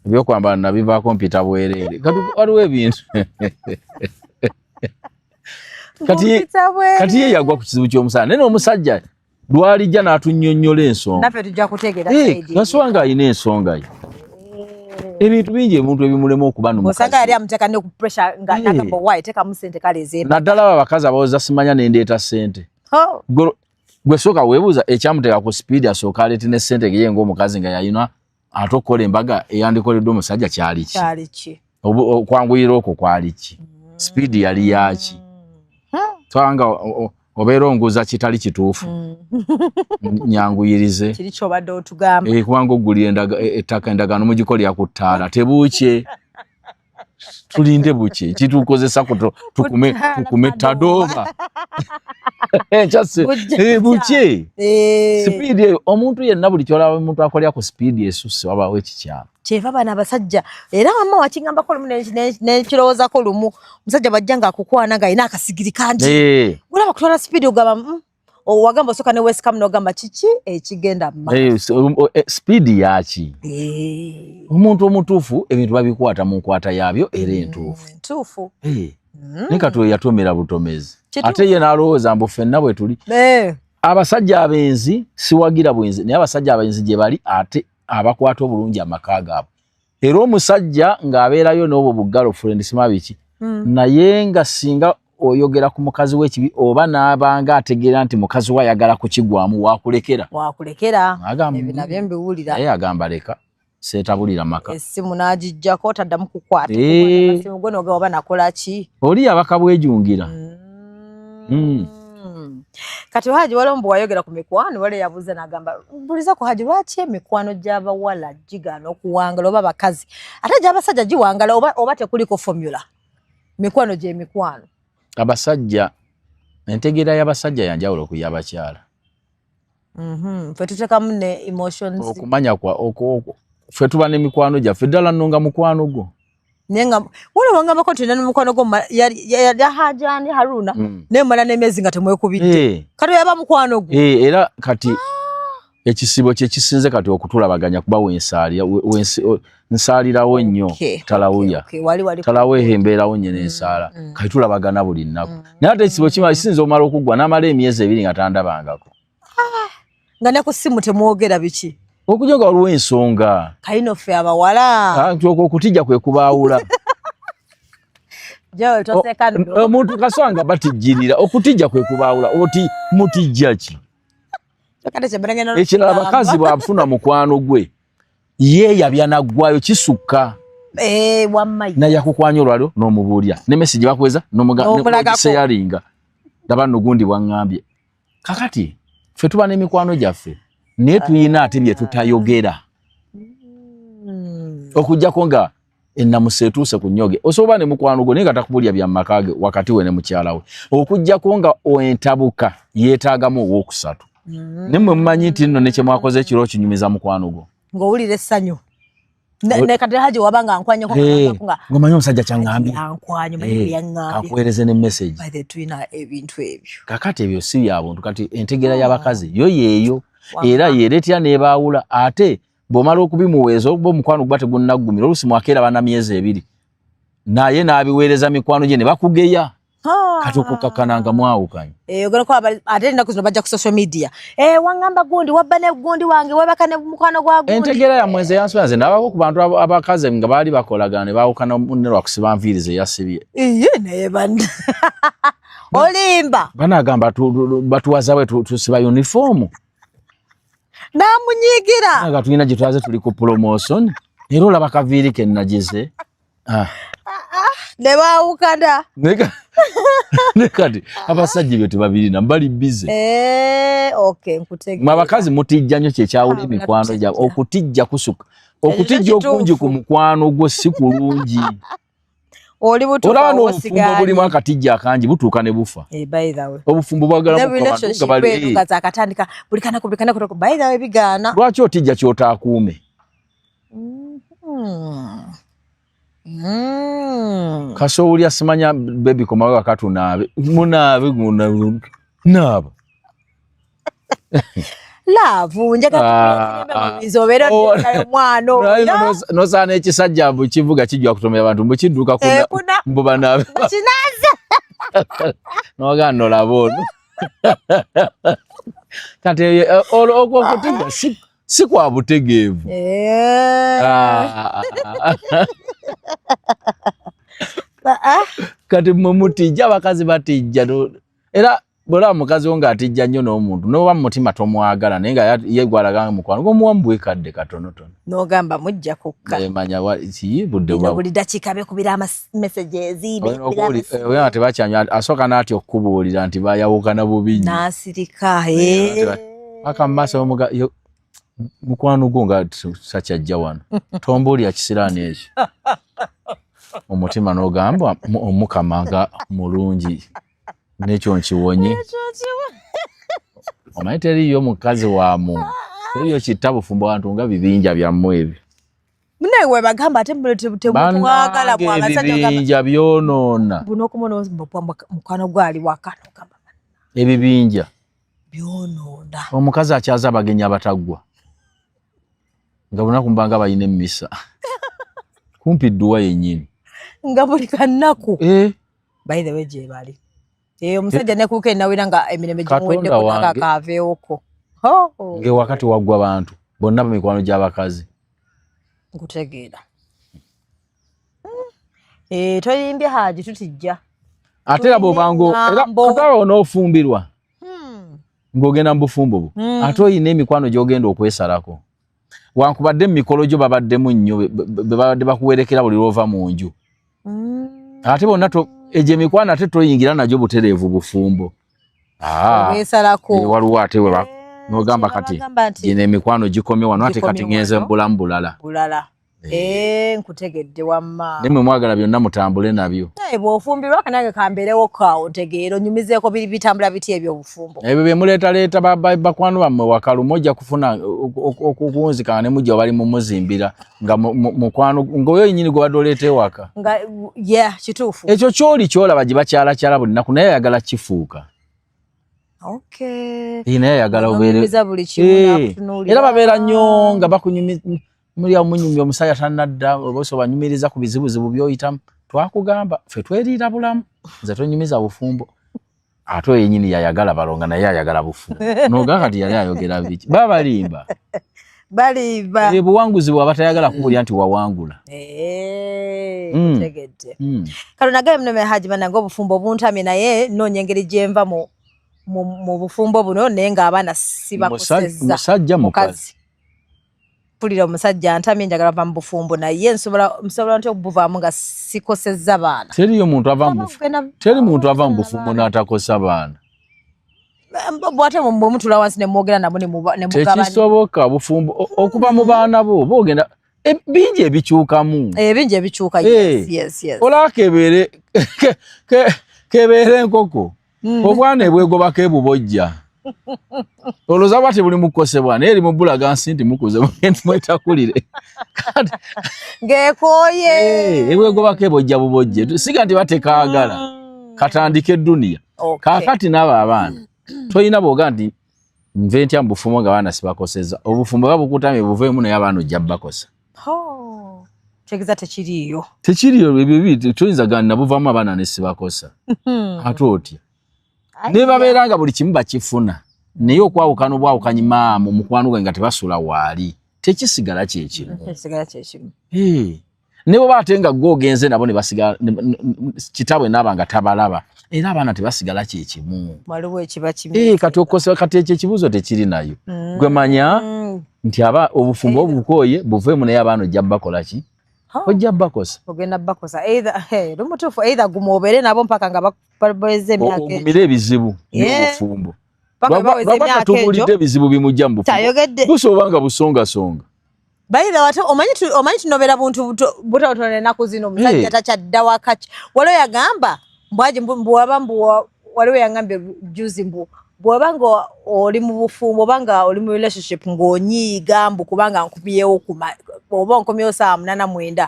Ebyokwambala nabivaako mpita bwereere. Kati waliwo ebintu. Kati ye yagwa ku kizibu ky'omusajja. Naye n'omusajja lwalijja n'atunnyonnyola ensonga. Naffe tujja kutegeera sayidi. Gasoba ng'alina ensonga ye. Ebintu bingi ebintu ebimulema okuba n'omukazi. Osanga yali amuteeka ne ku pressure nga nagamba wayi teekamu ssente kale ezeemba. Naddala abakazi abawooza simanya ne ndeeta ssente. Gwe sooka weebuuza ekyamuteeka ku speed asooka aleete ne ssente ye ng'omukazi nga yalina ate okukola embaga eyandikoleddwa omusajja kyali ki? Okwanguyira okwo kwali ki? Speed yali yaki? Twanga obeera onguza kitali kituufu. Nyanguyirize. Kiri ky'obadde otugamba. Kubanga oggulira ettaka endagaano mugikolera ku ttaala tebuukye. Tulinde buke kitukozesa tukume Tadooba. Chasi buche speed omuntu yenna buli kyola omuntu akolya ku speed esusse waba wekikyama kyeva bana abasajja era mama wakingamba ko lumu n'ekirowooza ko lumu musajja bajja nga akukwana nga ina akasigiri kangi gulaba kutwala speed ogamba wagamba osoka ne West Ham n'ogamba kiki ekigenda speed yaki omuntu omutuufu ebintu babikwata mu nkwata yaabyo era entuufu nikatu yatomera butomezi ate ye nalowooza mbu ffenna bwe tuli abasajja abenzi siwagira bwenzi naye abasajja abenzi gye bali ate abakwata obulungi amaka gaabwe era omusajja ng'abeerayo n'obwo buggalo friend simabiki naye nga singa oyogera ku mukazi w'ekibi oba n'abanga ategeera nti mukazi we ayagala kukigwamu wakulekera ebyo nabyo mbiwulira naye agamba leka seetabulira maka essimu n'agijjako taddamu kukwata essimu gwe n'ogamba oba nakola ki oli yabaka bwejungira kati Haji wale mbu wayogera ku mikwano wale yabuze n'agamba mbuliza ku Haji lwaki emikwano gy'abawala gigana okuwangala oba bakazi ate gy'abasajja giwangala oba tekuliko formula mikwano gye mikwano abasajja entegeera y'abasajja yanjawulo ku y'abakyala ffe tutekamu ne emotions okumanya ffe tuba n'emikwano gyaffe ddala nnonga mukwano gwo nenga wale wangambako nti nani mukwano gwo yali Hajani Haruna nemala n'emyezi nga temwekubidde kati yaba mukwano gwo era kati ekisibo kye kisinze kati okutulabaganya kuba nsaalirawo nnyo talawuya talawe embeerawo nnyene ensaala kati tulabagana buli nnaku naye ate ekisibo kisinze omala okuggwa n'amala emyezi 2 nga tandabangako nga ne ku ssimu temwogera biki okujja nga waliwo ensonga kayino ffe abawala okutijja kwe kubaawula omuntu kaswanga batijjirira okutijja kwe kubaawula oti mutijja ki ekirala bakazi bwafuna mukwano gwe yeeyabya naggwayo kisukka naye akukwanya olwaliro n'omubuulya ne message bakweza n'omuseyalinga ndaba nno gundi bwaŋŋambye kakati ffe tuba n'emikwano gyaffe naye tuyina ate bye tutayogera okujjako nga ennamusa etuuse ku nnyoge osobola ne mukwano gwo naye nga takubulya bya maka ge wakati we ne mukyala we okujjako nga entabuka yeetaagamu owookusatu ne mmwe mumanyi nti nno ne kye mwakoze ekiro kinyumiza mukwano gwo ng'owulira essanyu ne kati Haji wabanga ankwanyeko ng'omanyi omusajja kyaŋŋambye kakuweereze ne message tuyina ebintu ebyo kakati ebyo si bya buntu kati entegeera y'abakazi yo yeeyo era yeereetera n'ebaawula ate bw'omala okubimuweeza oba omukwano guba tegunnaggumira oluusi mwakeera bana myezi 2 naye n'abiweereza mikwano gye ne bakugeya kati okukakkana nga mwawukanye ogerako ate ennaku zino bajja ku social media waŋŋamba gundi wabba ne gundi wange webaka ne mukwano gwa gundi entegeera yammwe nze yansula nze ndabako ku bantu abakazi nga baali bakolagana ne baawukana munne lwakusiba nviiri ze yasibye naye banna olimba banagamba batuwaza bwe tusiba uniformu namunyigira nga tulina gye twaze tuli ku promotion era olaba kaviiri ke nagize ne baawukana ne kati abasajja byo tebabirina mbali bize mwe abakazi mutijja nnyo kyekyawula emikwano gyabwe okutijja kusuka okutijja okungi ku mukwano gwo si kulungi olaba n'obufumbo bulimu akatijja akangi butuuka ne bufa obufumbo bwagalamuakatandika bigaana lwaki otijja kyotaakuume kasowulya simanya bebi komawe wakatunaabe munaabe naaba laavu njagaobeera omwana nosaana ekisajja mbu kivuga kijja kutomera abantu mbukidduka mbuba naabe nogaa nolaba ono kati okutijja si kwa butegeevu kati mutijja abakazi batijja era bwolaba mukazi wo ng'atijja nnyo n'omuntu n'oba mu mutima tomwagala naye nga yegwalaga mukwano gwomuwamu bwekadde katonotono n'ogamba mujja kukka manya budde buli dakiika bekubira messages oyana tebakyanywa asooka n'atya okukubuulira nti bayawukana bubi nnyo n'asirika aka mu maaso mukwano gwo nga sakyajja wano tombuulya kisiraani ekyo omutima n'ogamba omukama nga mulungi Nekyo nkiwonye. Omanyi teriyo mukazi waamu. Teriyo kitta bufumbo wantu nga bibinja byammwe ebyo. Mune bagamba ate temutwagala mwabasajja ebibinja byonoona. Buno okumono mukwano gwali wakano gamba. Ebibinja byonoona. Omukazi akyaza abagenyi abataggwa. Nga bunaku mbanga bayina emmisa. Kumpi dduwa yennyini. Nga buli kanaku. By the way gye bali. Omusajja ne kuke nawira nga emirembe gimuwedde ku nakakaaveewoko. Nge wakati waggwa abantu bonna mu mikwano gy'abakazi. Nkutegeera. Toyimbye Haji tutijja. Ate era bw'obango era katawa onoofumbirwa. Ng'ogenda mu bufumbo bwo. Ate oyina emikwano gy'ogenda okwesalako. Wankubadde mu mikolo gyo babaddemu nnyo babadde bakuwerekera buli lw'ova mu nju. Ate bonna egyo emikwano ate toyingira nagyo butereevu bufumbo. Weesalako. Waliwo ate we n'ogamba kati gino emikwano gikomye wano ate kati ngenze mu bulamu bulala. Nkutegedde wamma. Ne mwe mwagala byonna mutambule nabyo. Bw'ofumbirwa kanange kambeerewo kawo ntegeera onyumizeeko bitambula biti ebyo obufumbo. Ebyo bye muleetaleeta bakwano bammwe wakalumo ojja kufuna okukunzikana ne mujja bali mumuzimbira nga mukwano ng'oyo yennyini gwe badde oleeta ewaka. Kituufu. Ekyo kyoli kyolaba gye bakyalakyala buli nnaku naye ayagala kifuuka. Naye ayagala obeere. Era babeera nnyo nga bakunyumiza. Mulya munyumya omusaya tannadda oboso banyumiriza ku bizibuzibu byoyitamu twakugamba ffe tweriira bulamu nze tonyumiza bufumbo ate yennyini yayagala balonga naye ayagala bufumbo n'ogamba kati yali ayogera biki balimba buwanguzi bwaba tayagala kubulya nti wawangula. Tegedde kalo nagaye munome Haji banange obufumbo buntamye naye noonya engeri gye nva mu bufumbo buno naye ng'abaana sibakosezza musajja mukazi. Pulira omusajja antamye njagala va mu bufumbo naye nsobola nti okubuvaamu nga sikosezza baana. Teri muntu ava mu bufumbo n'atakosa baana. Bw'ate bw'omutula wansi ne mwogera nabo ne mugabana. Tekisoboka bufumbo okuva mu baana bo boogenda bingi ebikyukamu. Bingi ebikyuka yes. Olaba kebeera enkoko obwana ebwegobako ebubojja. Oloza bati buli mukosebwa naye eri mu bulagansi nti mukuze mugenda mwetakulire. Ng'ekooye. Ebwegobako ebojja bubojje. Siga nti batekaagala. Katandike duniya. Kaakati n'abo abaana. Toyina bwoga nti nve ntya mu bufumbo nga abaana sibakosezza. Obufumbo babukutamye buveemu naye abaana ojja bakosa. Tegeeza tekiriiyo. Tekiriiyo ebyo toyinza gana buvaamu abaana ne sibakosa. Ate otya. Ne babeera nga buli kimu bakifuna. Naye okwawukana obwawukanyi maamu mukwano gwe nga tebasula waali. Tekisigala kyekimu. Ne bwe baate nga gw'ogenze nabo ne basigala kitabwe n'aba nga tabalaba. Era abaana tebasigala kyekimu. Waliwo ekiba kimu. Kati okosebwa kati ekyo ekibuuzo tekiri nayo. Gwe manya nti obufumbo obukooye buveemu naye abaana ojja bakola ki? Ojja bakosa. Ogenda bakosa. Lumutuufu either gumoobere nabo mpaka nga baweze emyaka. Ogumire ebizibu n'obufumbo. Lwaba tubulidde ebizibu bimujja mu bufumbo. Busobola nga busongasonga. Bayira wate omanyi tunobera buntu butono ennaku zino omusajja takyadda wakaki. Waliwo yagamba waliwo yagambye juzi bw'oba nga oli mu bufumbo oba nga oli mu relationship ng'onyiiga kubanga nkumyewo oba nkomyewo saa 8-9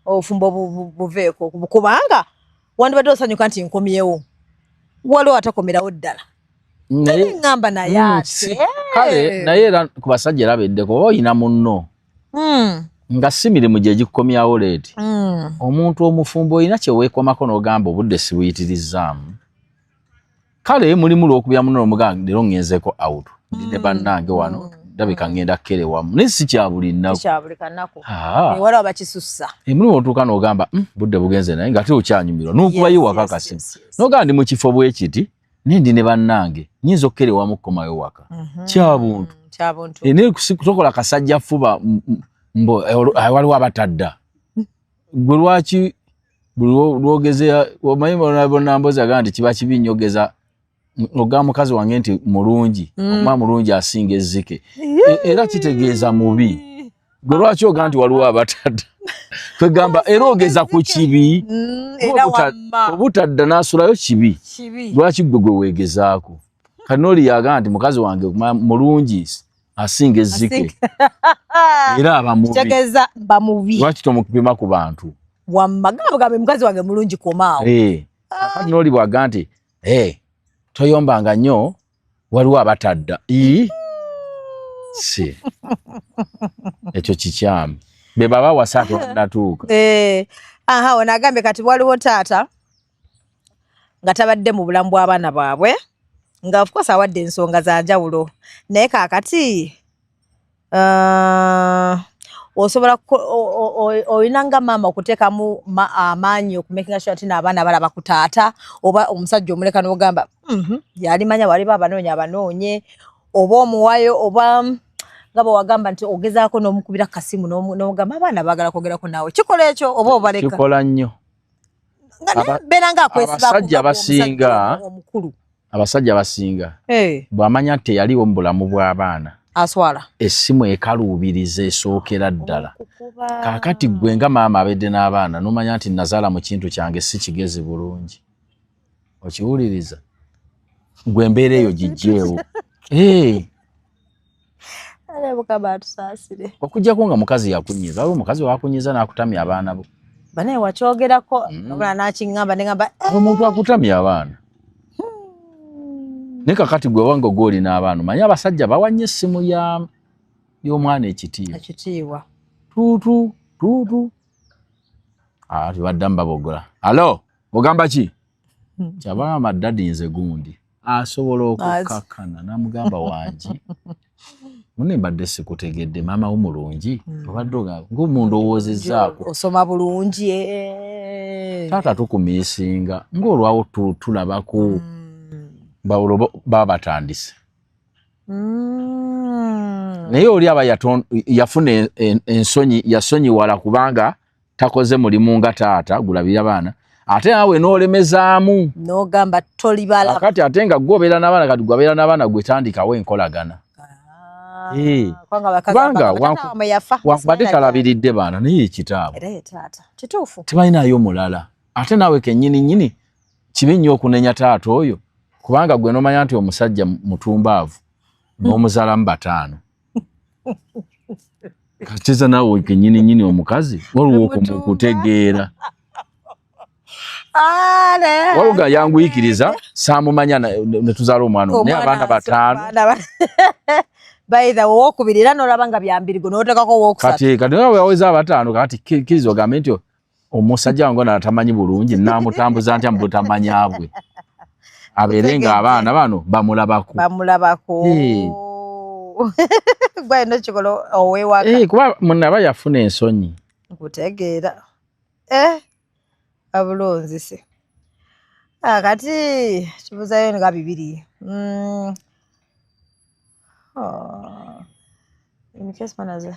obufumbo buveeko kubanga wandibadde osanyuka nti nkomyewo waliwo atakomerawo ddala. Naye ngamba naye ate. Kale naye era ku basajja erabeddeko oba oyina munno nga si mirimu gye gikukomyawo leeti. Omuntu omufumbo olina kye weekomako n'ogamba obudde siwuyitirizzaamu. Kale mulimu lw'okubya muno omuganga leero ngenzeeko out. Ne bannange wano ndabika ngenda kkere wamu. Naye si kya buli nnaku. Kya buli kanaku. Waliwo bakisussa. Mulimu otuuka n'ogamba budde bugenze naye nga teokyanyumirwa. N'okubayo waka kasimu. N'ogamba ndi mu kifo bwe kiti nendi ne bannange nyinza okukere wamu kukomayo waka. Kya buntu. Naye tokola kasajja fuba waliwo abatadda. Gwe lwaki lwogezea omanyi bonna mbozi agamba nti kiba kibi nnyogeza ogamba mukazi wange nti mulungi omwana mulungi asinga ezzike era kitegeeza mubi Gwe lwaki oga nti waliwo abatadda? Twegamba era ogeza ku kibi. Era wamma. Obutadda n'asulayo kibi. Kibi. Lwaki gwe weegezaako? Kanoli yaga nti mukazi wange mulungi asinga ezzike. Era aba mubi. Kitegeza mba mubi. Lwaki tomupima ku bantu? Wamma gambe mukazi wange mulungi komaawo. Kanoli bwaga nti toyombanga nnyo waliwo abatadda. Si. Ekyo kikyamu. Be baba wasatu ndatuuka. Ono agambe kati waliwo taata nga tabadde mu bulamu bw'abaana baabwe nga of course awadde ensonga za njawulo naye kaakati osobola olina nga maama okuteekamu amaanyi okumakinga sure ati n'abaana balaba ku taata oba omusajja omuleka n'ogamba yalimanya waliba abanoonye oba omuwayo oba nga bw'wagamba nti ogezaako n'omukubira kasimu n'ogamba abaana baagala kwogerako naawe kikola ekyo oba obaleka kikola nnyo beera nga akwesiba abasajja abasinga bw'amanya nti teyaliwo mu bulamu bw'abaana aswala essimu ekaluubiriza esookera ddala kaakati gwe nga maama abedde n'abaana n'omanya nti nazaala mu kintu kyange si kigezi bulungi okiwuliriza gwe embeera eyo gijjeewo okujjako nga mukazi yakunyiza waliwo omukazi wakunyiza n'akutamya abaana bo banaye wakyogerako obula n'akiŋŋamba ne ŋŋamba omuntu akutamya abaana ne kakati gwe wange gw'oli n'abaana manye abasajja bawanye essimu y'omwana ekitiibwa tuutu tebaddamu babogola alo ogamba ki kyabama ddadinze gundi asobola okukakkana n'amugamba wangi mune mbadde sikutegedde maama wo mulungi obadde ng'omundowoozezaako osoma bulungi taata tukumiisinga ng'olwawo tulabako bawulo baba batandise naye oli aba yafuna ensonyi yasonyiwala kubanga takoze mulimu nga taata gulabira abaana ate naawe n'olemezaamu n'ogamba tolibala kati ate nga gwobeera n'abaana kati gwabeera n'abaana gwetandikawo enkolagana kubanga wankubadde talabiridde baana naye ekitaabwe tebalinayo mulala ate naawe kennyini kibi nnyo okunenya taata oyo kubanga gwe n'omanya nti omusajja mutumbaavu n'omuzaalamu 5 katiza naawe kennyini omukazi waliwo okutegeera waliwo yanguyikiriza saamumanya ne tuzaala omwana naye abaana 5 baitha wowokubiri era n'olaba nga byambirigo n'oteekako wokusatu kati nawe waweza 5 kati kkiriza ogambe nti omusajja wange natamanyi bulungi naamutambuza ntya mu butamanyabwe abeere nga abaana bano bamulabako gwe no kikolo owewaka kuba munaba yafuna ensonyi nkutegeera abulonzi se kati kibuzayo nga 2 in case manaze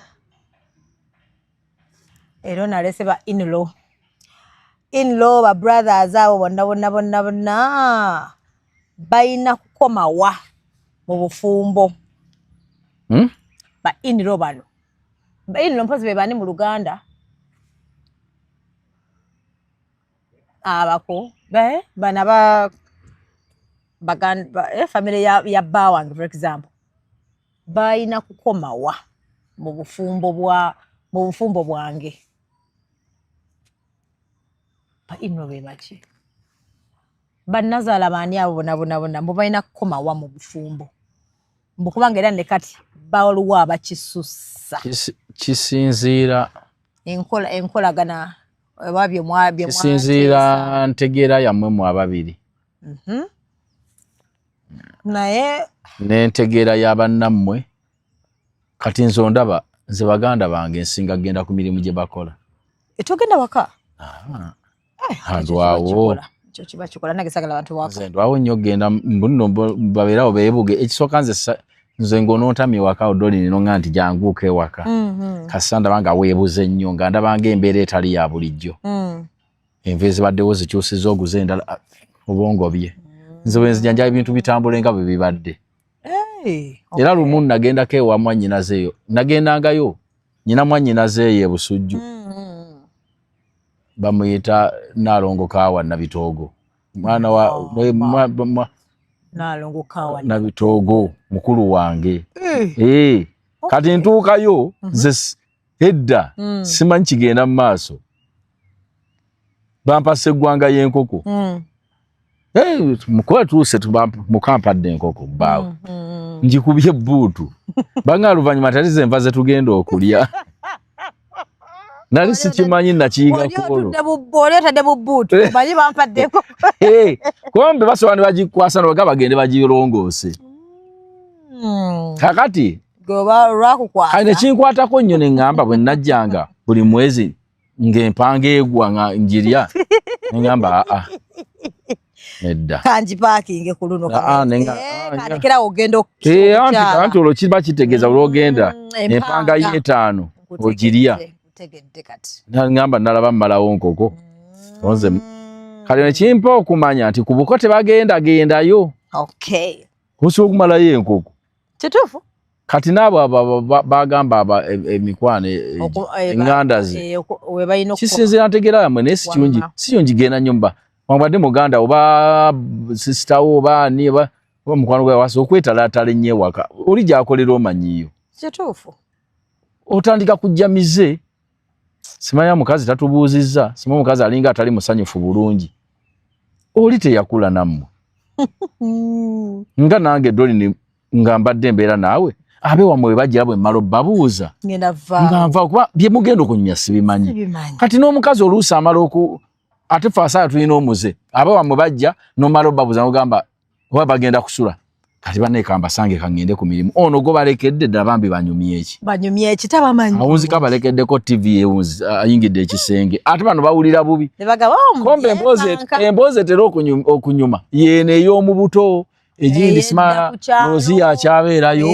ero nalese ba in-law ba brothers abo bonna bayina kukomawa mu bufumbo ba in-law bano ba in-law mpozi be bani mu Luganda abako bana family ya bawange for example bayina kukomawa mu bufumbo bwange ba in-law be baki banazaala baani abo bonna mbo balina kukomawa mu bufumbo mbukubanga era ne kati baluwo abakisussa kisinziira enkolagana kisinziira ntegeera yammwe mu ababiri naye n'entegeera y'abannammwe kati nze ndaba nze baganda bange nsinga genda ku mirimu gye bakola etogenda waka ndwawo ekyo kiba kikola nange sagala abantu waka nze ndwawo nnyo genda mbuno babeerawo beebuge ekisooka nze ng'onootamye waka odoli nino nga nti janguuka ewaka kasa ndaba nga weebuze nnyo nga ndabanga embeera etali ya bulijjo enva ezibaddewo zikyusiza oguze endala obwongo bye nze bwe nzijanja ebintu bitambule nga bwe bibadde era lumu nagendako ewa mwannyinazeeyo nagendangayo nyina mwannyinaze ye Busujju bamuyita Nalongo Kawa Nabitogo mwana wa Nalongo Kawa Nabitogo mukulu wange kati ntuukayo nze edda simanyi kigenda mu maaso bampa seggwanga y'enkoko mukola tuuse mukampadde enkoko bbaawe njikubye bbuutu banga luvannyuma talize enva ze tugenda okulya nali sikimanyi nakiyiga kuolo oleetadde mu bbuutu banyi bampadde enkoko kumbe basobola ne bagikwasa noga bagende bagirongoose kakati kale kinkwatako nnyo ne ŋŋamba bwe najjanga buli mwezi ng'empanga egwa nga njirya ne ŋŋamba nedda kanji parking ku luno kandekera ogenda anti olwo kiba kitegeeza olwogenda empanga y'etaano ogirya ŋŋamba nalaba mmalawo nkoko onze kale ne kimpa okumanya nti ku buko tebagendagendayo kusobola okumalayo enkoko kituufu kati naabo bagamba emikwano enganda ze kisinzira ntegeera yamwe naye sikirungi genda nnyo mba wabadde muganda oba sisitawo oba ani oba mukwano gwawe wasa okwetalaatala ennyo ewaka oli gyakolera omanyiyo kituufu otandika kujja mize simanya mukazi tatubuuzizza sima omukazi alinga atali musanyufu bulungi oli teyakula nammwe nga nange doli nga mbadde mbeera naawe abe wamwe bajja bwe mmalo babuuza nga nva kuba bye mugenda okunyumya sibimanyi kati n'omukazi oluusi amala ate fe asaya tulina omuze abe wamwe bajja n'omala babuuza n'ogamba oba bagenda kusula kati baneka mbasange kangende ku mirimu ono go balekedde ddala bambi banyumye eki tabamanyi awunzika balekeddeko TV ayingidde ekisenge ate bano bawulira bubi kombe emboozi etera okunyuma yene ey'omu buto egindi simala nozi yakyabeerayo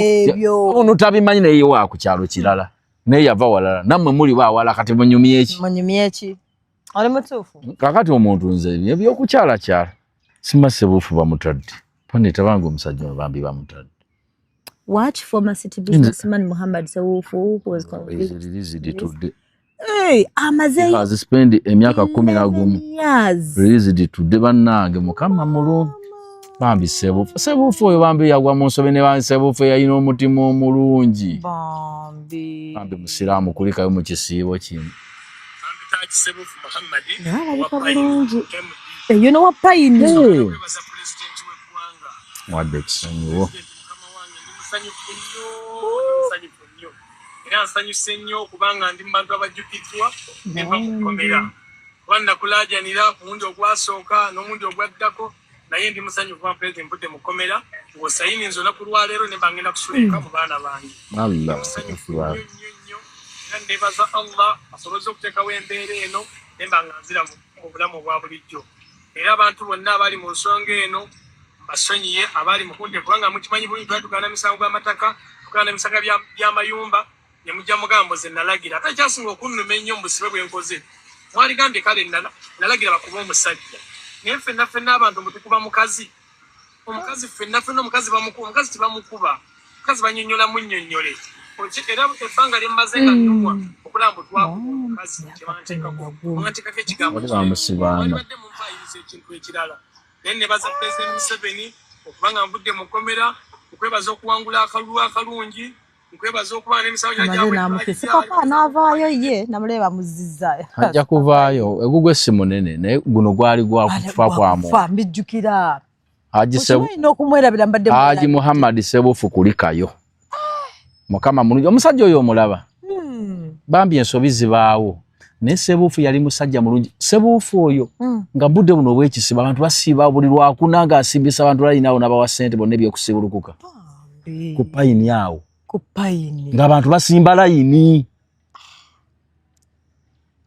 ono tabimanyi naye wa ku kyalo kirala naye yava walala nammwe muli bawala kati munyumye eki oli mutuufu kakati omuntu nze ebyokukyalakyala simase buufu bamutadde paneta bange omusajja bambi bamutadde watch former city businessman Muhammad Sawufu who was convicted today amaze azispendi emyaka 11 released today bannange mukama mulungi bambi Sebufu oyo bambi yagwa mu nsobe ne bambi Sebufu yayina omutima omulungi bambi musiraamu kulikayo mu kisiibo kino Sebufu Muhammad you know what pain wadde kisanyiwo era nsanyuse nnyo kubanga ndi mu bantu abajjukiddwa neva kukomera kuba kulaajanira omundi ogwasooka n'omundi ogwaddako naye ndi musanyufu kuba pulezidenti mpudde mukomera ng'osayiniza olunaku lwaleero ne mbangenda kusulika mu baana bange musanyufu nnyo era neebaza Allah asobozza okuteekawo embeera eno ne mbanga nzira mu bulamu obwa bulijjo era abantu bonna abali mu nsonga eno basonyiye abali mukunde kubanga mukimanyi bulungi twatugaana misango gw'amataka tugaana emisanga by'amayumba ne mujja mugambo ze nalagira ate kyasinga okunnuma ennyo mu busibe bwe nkoze mwaligambye kale nalagira bakuba omusajja naye ffenna abantu mutukuba mukazi omukazi ffenna omukazi bamukuba omukazi tebamukuba omukazi banyonnyola munnyonnyole era effanga lyemmaze nga nnumwa okulamba twakuba omukazi kyebanteekako ekigambo kibadde mumpayiriza ekintu ekirala naye nebaza Pulezidenti Museveni okubanga nvudde mukomera okwebaza okuwangula akalulu akalungi nkwebaza okuba n'emisawo papa n'avaayo ye namuleba muzizza ajja kuvaayo egugwe si munene naye guno gwali gwa kufa kwa muntu mbijjukira Haji Muhammad Sebufu kulikayo mukama mulungi omusajja oyo omulaba bambi ensobi zibaawo naye Sebufu yali musajja mulungi Sebufu oyo nga budde buno obwekisiba abantu basiiba buli lwakuna ng'asimbisa abantu balinaawo n'abawa ssente bonna ebyokusibulukuka ku payini awo ng'abantu basimba layini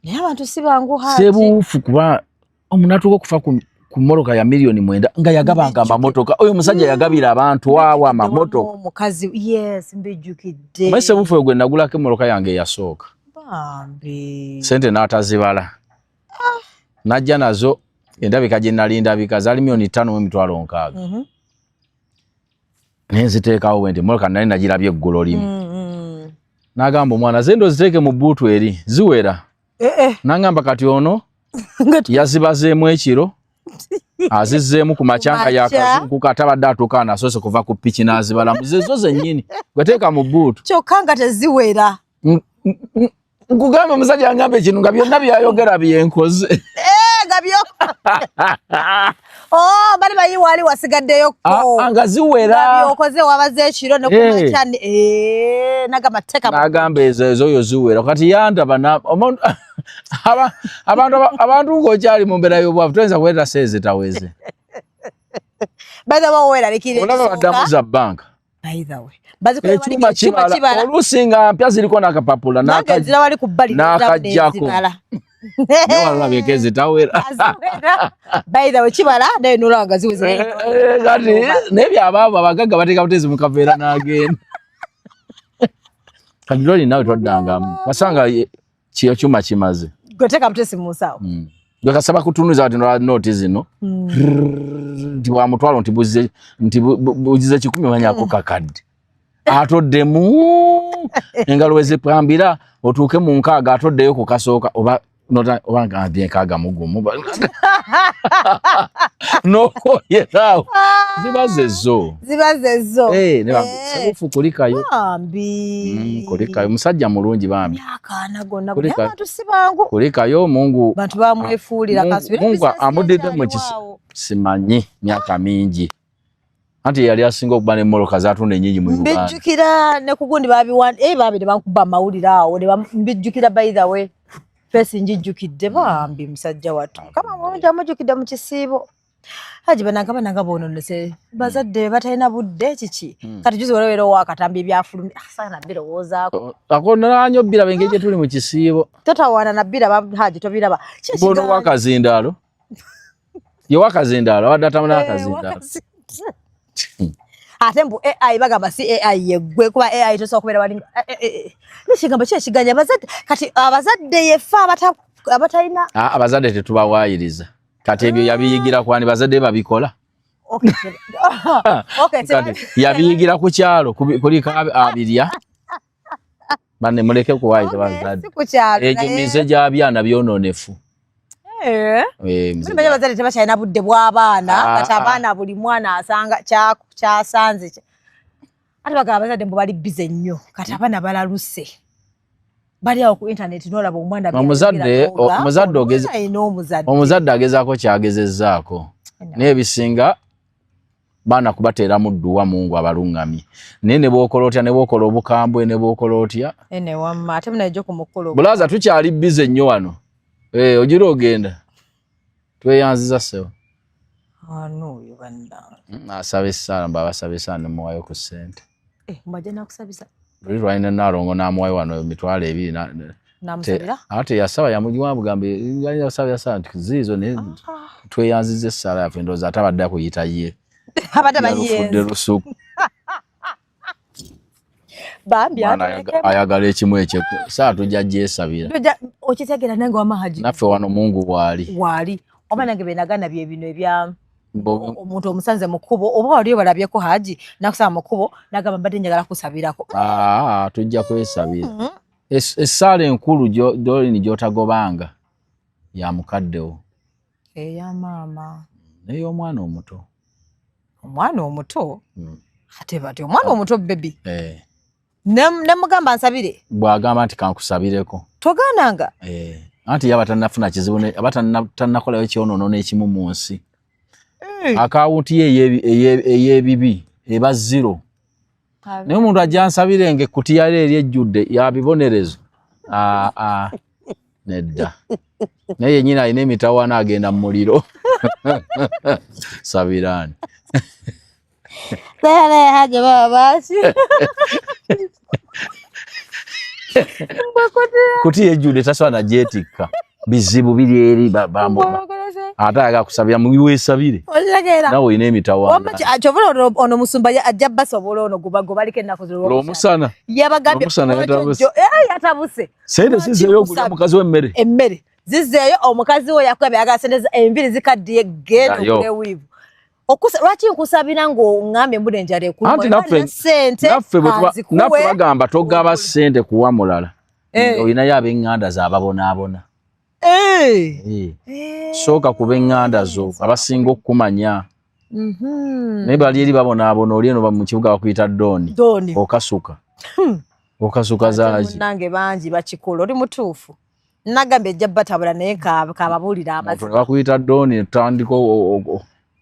naye abantu si bangu Haji Sebufu kuba omunatu okufa ku mmotoka ya milioni 9 nga yagabanga amamotoka oyo musajja yagabira abantu awo amamotoka mukazi yes mbijjukidde maze Sebufu oyo gwe nagulako emmotoka yange eyasooka bambi sente n'atazibala najja nazo endabika gye nalindabika zaali milioni 5,600 naye nziteekawo bwe nti emmotoka nali nagirabye eggulu limu Nagamba omwana zendo ziteke mu bbuutu eri ziwera. Nangamba kati ono yazibazeemu ekiro azizzeemu ku macanga yakazungu katabadde atuuka nasose kuva ku piki n'azibala muzezo zennyini gweteeka mu bbuutu kyokka nga teziwera. Nkugamba omusajja angambe kino nga byonna byayogera byenkoze. Nga byo bali bayiwaali wasigaddeyo ko nga ziwera byokoze wabaze ekiro ne kumachani nagamba teka nagamba ezo yo ziwera kati yandaba abantu ngokyali mu mbeera y'obwavu toyinza kuleeta seezi taweze. By the way wera likire olaba baddamu za banka. By the way bazikola kibala oluusi nga mpya ziriko n'akapapula n'akajja wali ku bbali n'akajjako Newalabye zitawera. By the way kibala naye nolanga ziweze kati nebyo abaabo abagagga bateeka butezi mu kaveera n'agenda. Kati loli nawe toddangamu basanga kiyo kyuma kimaze goteka mutesi mu nsawo. Gwe kasaba kutunuza ati noti zino nti wa mutwalo nti buzize 10 manyako kakadde atoddemu engalo wezipambira otuuke mu nkaaga atoddeyo ku kasooka oba nga nkaaga mugumu nokoyerawo zibaze zo sebufu kulikayo kulikayo musajja mulungi bambi kulikayo Mungu bantu bamwefuulira kasubira Mungu amudidde mu simanyi myaka mingi anti yali asinga okuba n'emmoloka zatunda ennyingi mu Uganda. Mbijjukira ne kugundi babiri bankuba amawulire awo mbijjukira by the way fesi njijjukidde bambi musajja wattu kama mulungi amujjukidde mu kisiibo haji bananga bononese bazadde batalina budde kiki kati juzi walewero wakatambi byafulumi sana birowoozaako akona nyo bira bengeje tuli mu kisiibo totawana na bira haji tobiraba bono wakazindaalo yo wakazindaalo wadatamana wakazindaalo ate mbu AI bagamba si AI yeggwe kuba AI tosobola kubeera wali n'ekigambo kyekiganya abazadde kati abazadde yefa abatalina abazadde tetubawaayiriza kati ebyo yabiyigira kwani bazadde babikola yabiyigira ku kyalo kuliko abirya bane muleke kuwaayiriza bazadde egyo mize gy'abyana byonoonefu. Mbere bazali tebakyalina budde bw'abaana kati abaana buli mwana asanga kyasanze ate bagamba bazadde mbu bali bize nnyo kati abaana balaluse bali awo ku internet n'olaba omwana omuzadde agezaako kyagezezzaako naye ebisinga baana kubateera mu dduwa Mungu abalungamye naye ne bw'okola otya ne bw'okola obukambwe ne bw'okola otya ate munajjo ku mukolo bulaza tukyali bize nnyo wano. Ojira ogenda tweyanziza sewa anuyo banda asabe sana baba asabe sana muwayo ku sente mbaje nakusabisa buli lwaina narongo namuwayo wano mitwalo 2 namusabira ate yasaba yamujiwa bugambe ngani yasaba yasaba zizo ne tweyanzize sala yafe ndoza atabadde akuyita ye abadde bayiye bambi ayagala ekimu ekyo saa tujja gyesabira okitegera nange wamahaji naffe wano Mungu wali oba nange benagana bye bino ebya omuntu omusanze mukubo oba waliyo balabyeko haji nakusaba mukubo nagamba mbadde njagala kusabirako tujja kwesabira essaala enkulu dolini gyotagobanga ya mukaddewo eya maama n'ey'omwana omuto ate bati omwana omuto bebi nemugamba nsabire bwagamba nti kankusabireko togananga anti yaba tannafuna kizibu tannakolayo kyonoono n'ekimu mu nsi akawunti ye ey'ebibi eba 0 naye omuntu ajja nsabirenge ekkutiya eri ejjudde yabibonerezo nedda naye yennyini alina emitawaana agenda mu muliro sabirani haja babasi kutiya ejjudde tasobola nagyetikka bizibu biri eri ate ayaga kusabira mubiweesabire nawe olina emitawaana kyobola ono musumba ajja basobola ono gobaliko ennaku olwomusana yabagambye yatabuse sente zizeeyo ogulya omukazi w'emmere zizeeyo omukazi we yakuba byagala sente enviri zikaddiye genda ogule wiivu lwaki nkusabira ng'oŋŋambye mbula enjala ekuluma anti naffe bagamba togaba ssente kuwa mulala olinayo ab'eŋŋanda z'ababonaabona sooka kuba eŋŋanda zo abasinga okukumanya naye bali eri babonaabona oli eno mu kibuga bakuyita dooni okasuka zaaki nange bangi bakikola oli mutuufu nagambye ejja batabula naye kababuulira amazima bakuyita dooni tandika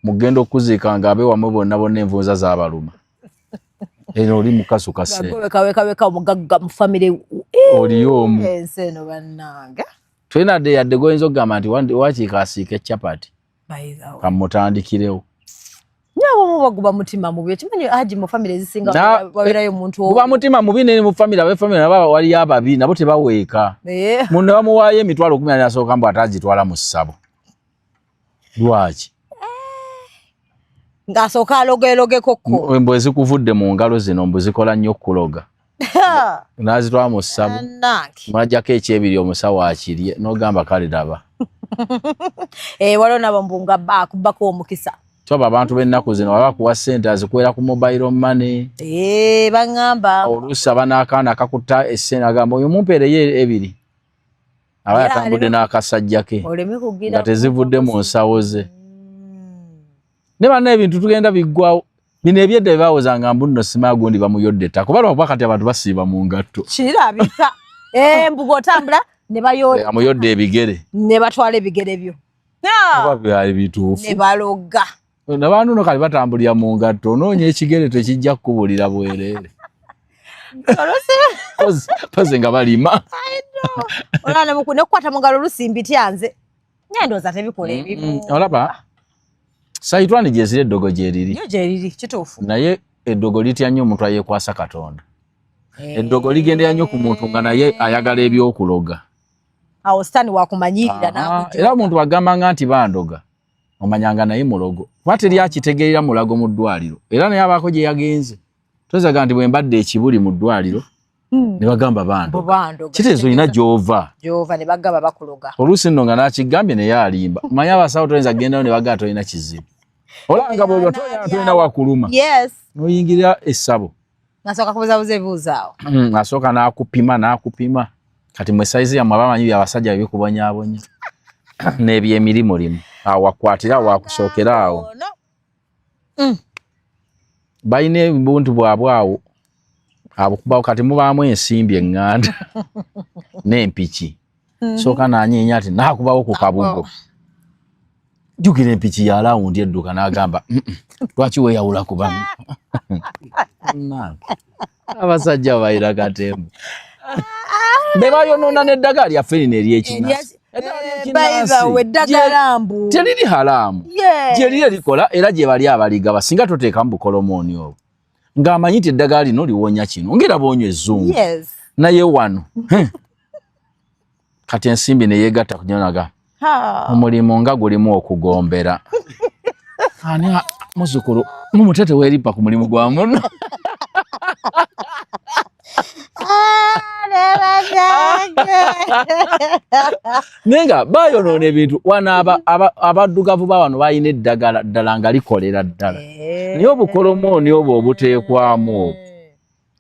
mugenda okuziika nga abeewamwe bonna envunza z'abaluma eno oli mukasuka wekaweka omugagga mu famire oliyo omu ensi eno bannange tulina dde yadde goyinza okugamba nti wakiika asiika ekyapati kamutandikirewo nabo baguba mutima mubi ekimanyi haji mu famire ezisinga babirayo omuntu guba mutima mubi ne mu famire ab'efamire nabo waliyo ababi nabo tebaweeka munne bamuwaayo emitwalo 10 asooka mbu atagitwala mu ssabo lwaki ng'asooka alogeerogekokko embu ezikuvudde mu ngalo zino mbu zikola nnyo okuloga n'azitwala mu ssabo mwajjako ekyebiri omusawo akirye n'ogamba kale daba waliwo nabo mbu nga akubbako omukisa toba abantu b'ennaku zino baba bakuwa ssente azikwera ku mobile money baŋŋamba oluusi aba n'akaana akakutta essente agamba oyo mumpeereyo ebiri aba yatambudde n'akasajja ke nga tezivudde mu nsawo ze ne banna ebintu tugenda biggwawo bino ebyedda bye baawozanga mbu nno sima gundi bamuyodde ttaka kuba lwakuba kati abantu basiiba mu ngatto kirabika mbuga otambula ne bayodde amuyodde ebigere ne batwala ebigere byo oba byali bituufu ne baloga nabantu no kali batambulira mu ngatto onoonya ekigere tekijja kukubulira bwereere poze nga balima olana nekukwata mu ngalo olusimbi tyanze nyendoza tebikola ebimu olaba sayitwani gyezira eddogo gyeriri kituufu naye eddogo litya nnyo omuntu ayeekwasa Katonda eddogo ligendera nnyo ku muntu nga naye ayagala ebyokuloga awo sitaani wakumanyirira era omuntu agambanga nti bandoga omanyanga naye mulogo kuba teri akitegeerera mulago mu ddwaliro era naye abaako gye yagenze tozaga nti bwe mbadde ekibuli mu ddwaliro ne bagamba bandoga kitegeeza olina gy'ova ne bagamba bakuloga oluusi nno nga n'akigambye naye alimba omanyi abasawo toyinza kugendayo ne bagamba tolina kizibu olanga bwolwa tolina wakuluma n'oyingirira essabo nasooka kubuzabuza ebibuuzo awo asooka n'akupima kati mwe sayizi yammwe abamanyi byabasajja bibikubonyaabonya n'ebyemirimu limu awo wakwatira wakusookera awo balina ebuntu bwabwe awo abukubawo kati mubaamu ensimbi eŋŋanda n'empiki sooka nanyeenya ati naakubawo ku kabugo jjukira empiki ya lawundi edduka n'agamba lwaki weeyawula ku bano abasajja bayira katembo be bayonoona n'eddagala lyaffe lino ery'ekinasi teriri halaamu gye liri erikola era gye bali abaliga basinga toteekamu bukolomooni obwo ng'amanyi nti eddagala lino liwonya kino ngera boonywa ezzungu naye wano kati ensimbi ne yeegatta kunyonaga omulimu nga gulimu okugombera ani muzukulu mumutete weeripa ku mulimu gwa muno nenga bayonoona ebintu wana abaddugavu ba wano balina eddagala ddala nga likolera ddala naye obukolomooni obwo obuteekwamu obwo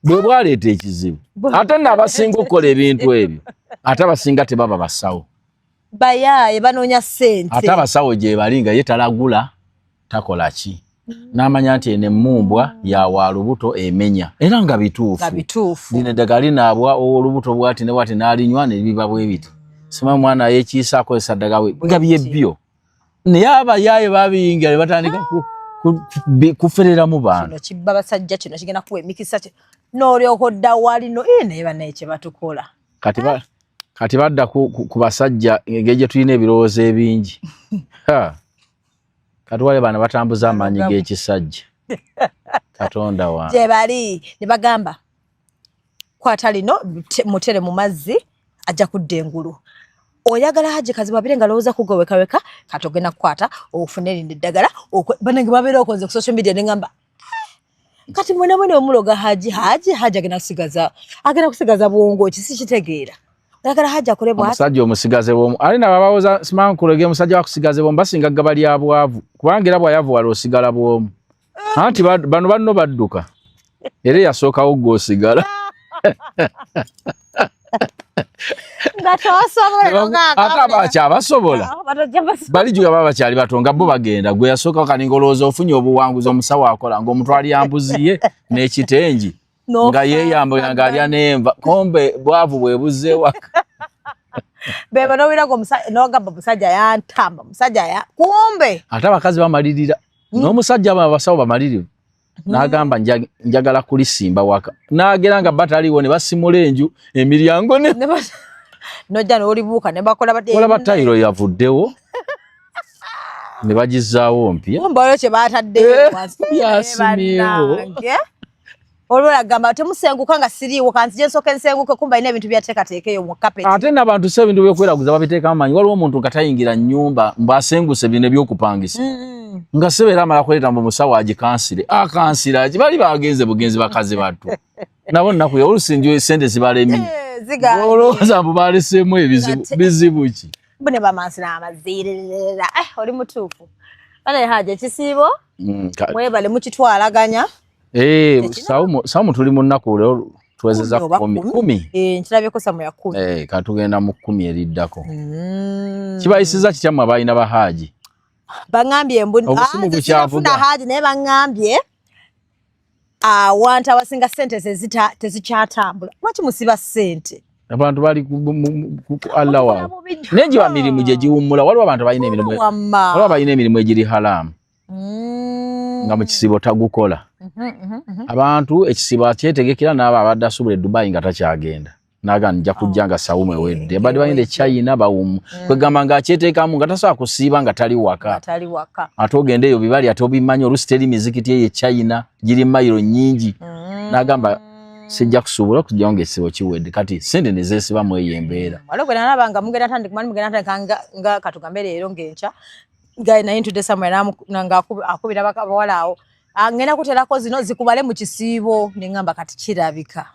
bwe bwaleeta ekizibu ate n'abasinga okukola ebintu ebyo ate abasinga tebaba basawo bayaaye banoonya ssente ate abasawo gye bali nga ye talagula takola ki n'amanya nti eno emmumbwa yawa lubuto emenya era nga bituufu lino eddagala linaabwa olubuto bwati ne bwati n'alinywa ne biba bwe biti sima mwana yekiisa akozesa ddagala we nga byebbyo naye abayaaye babiyingira ne batandika kufereramu bantu kino kibba basajja kino kigenda kuwa emikisa n'olyoka odda walino naye bannaye kye batukola kati badda ku basajja engeri gye tulina ebirowoozo ebingi kati wale bana batambuza amaanyi g'ekisajja Katonda wange gye bali ne bagamba kwata lino mutere mu mazzi ajja kudda engulu oyagala haji kazibu abire nga lowooza kugowekaweka kati ogenda kukwata ofune lino eddagala banange babeera okoze ku social media ne ngamba kati mwene omuloga haji agenda kusigaza bwongo ki si kitegeera Ayagala Hajji akole bw'ati. Omusajja omusigaze bw'omu. Alina babawoza simankulege musajja wakusigaze bw'omu basinga gabali ya bwavu. Kubanga era bwayavuwala osigala bw'omu. Anti bano banno badduka. Era yasookawo gw'osigala. Ate abakyabasobola balijuga baba bakyali bato nga bo bagenda gwe yasooka kaninga olowooza ofunye obuwanguzi omusawo akola ng'omutwali yambuziye n'ekitengi nga yeeyambula ng'alya n'enva kombe bwavu bwebuze waka beba nowirago n'ogamba musajja yantamba musajja kumbe ate abakazi bamalirira n'omusajja abasawo bamalirivu n'agamba njagala kulisimba waka n'agera nga bataliwo ne basimula enju emiryango ne nojja n'olibuuka ne bakola batayiro yavuddewo ne bagizaawo mpya mbalo kye baataddeyo yasimyewo olwola gamba temusenguka nga siriiwo kanti gye nsooka ensenguke kumba ina ebintu byateekateekeyo mu kapeti ate n'abantu si ebintu byokweraguza babiteekamu amanyi waliwo omuntu nga tayingira nnyumba mbasenguse bino ebyokupangisa nga sebeera amala kuleeta mu musawo agikansire akansira bali bagenze bugenzi bakazi battu nabo nnaku olusinji esente zibalemi olowooza mbu baleseemu bizibu ki bune bamansira amaziirerera oli mutuufu bale Hajji ekisiibo mwebale mukitwalaganya Saumu tuli mu nnaku leo tuwezeza 10 nkirabyeko Saumu ya 10 katugenda mu 10 eriddako kibayisiza kityamu abalina ba Hajji bangambye mbuna Hajji naye bangambye abantu abasinga sente tezikyatambula lwaki musiba sente abantu bali ku Allah waabwe nengi wa mirimu gye giwummula waliwo abantu balina emirimu egiri haramu nga mu kisibo tagukola abantu ekisibo akyetegekera n'abo abadde asuubula Dubai nga takyagenda naga nja kujja nga Saumu ewedde abadde balinde China bawumu kwegamba nga akyeteekamu nga tasobola kusiiba nga tali waka ate ogende eyo bibali ate obimanyi oluusi teri mizikiti eyo China giri mayiro nnyingi n'agamba sijja kusuubula okujjawo ng'ekisibo kiwedde kati sente ne zeesibamu eyo embeera waliwo gwe nalaba mugenda tandika nga katugambe leero ng'enkya nga nayintudde Samuel nga akubira abawala awo ngenda kuterako zino zikumale mu kisiibo nengamba kati kirabika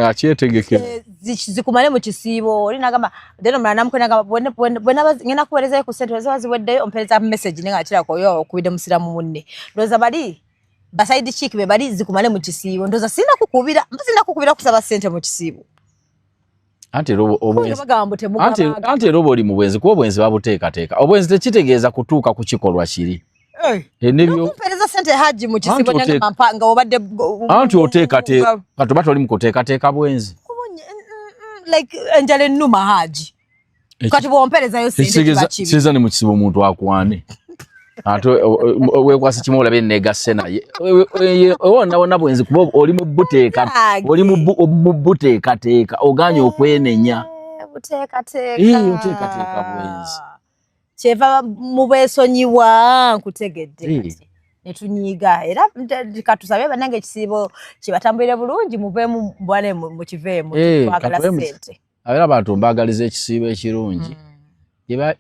akyetegekera zikumale mu kisiibo oli nagamba deno mala namukwe nagamba ngenda kuwerezayo ku sente ziweddeyo ompereza message nenga akirako oyo okubidde musiramu munne ndoza bali basaidi chiki be bali zikumale mu kisiibo ndoza sina kukubira kusaba sente mu kisiibo anti robo oli mu bwenzi kuba obwenzi babuteekateeka obwenzi tekitegeeza kutuuka ku kikolwa kiri kumpereza sente Hajji mu kisibo nga obadde anti oteekateeka kati bati oli mu kuteekateeka bwenzi like enjala ennuma Hajji kati bwomperezayo sente kiza ne mu kisibo omuntu akwane ate weekwasa kimu olabe negasse naye wonna bwenzi kuba oli mu buteekateeka oganye okwenenya oteekateeka bwenzi kyeva mu bwesonyiwa nkutegedde netunyiga era katusabe bannange ekisiibo kibatambulire bulungi muveemu bwane mu kiveemu twagala sente era abantu mbaagaliza ekisiibo ekirungi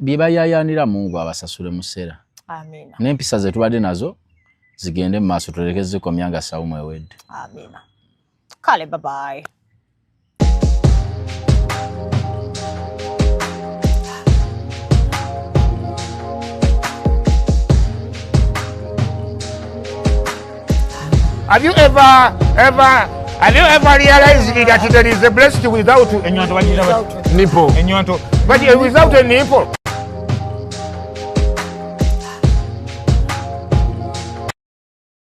bye bayayaanira Mungu abasasule mu ssera amina n'empisa ze tubadde nazo zigende mu maaso tuleke zikomya nga Saumu ewedde amina kale bye. Have you ever realized that there is a breast without a nipple? But without a nipple.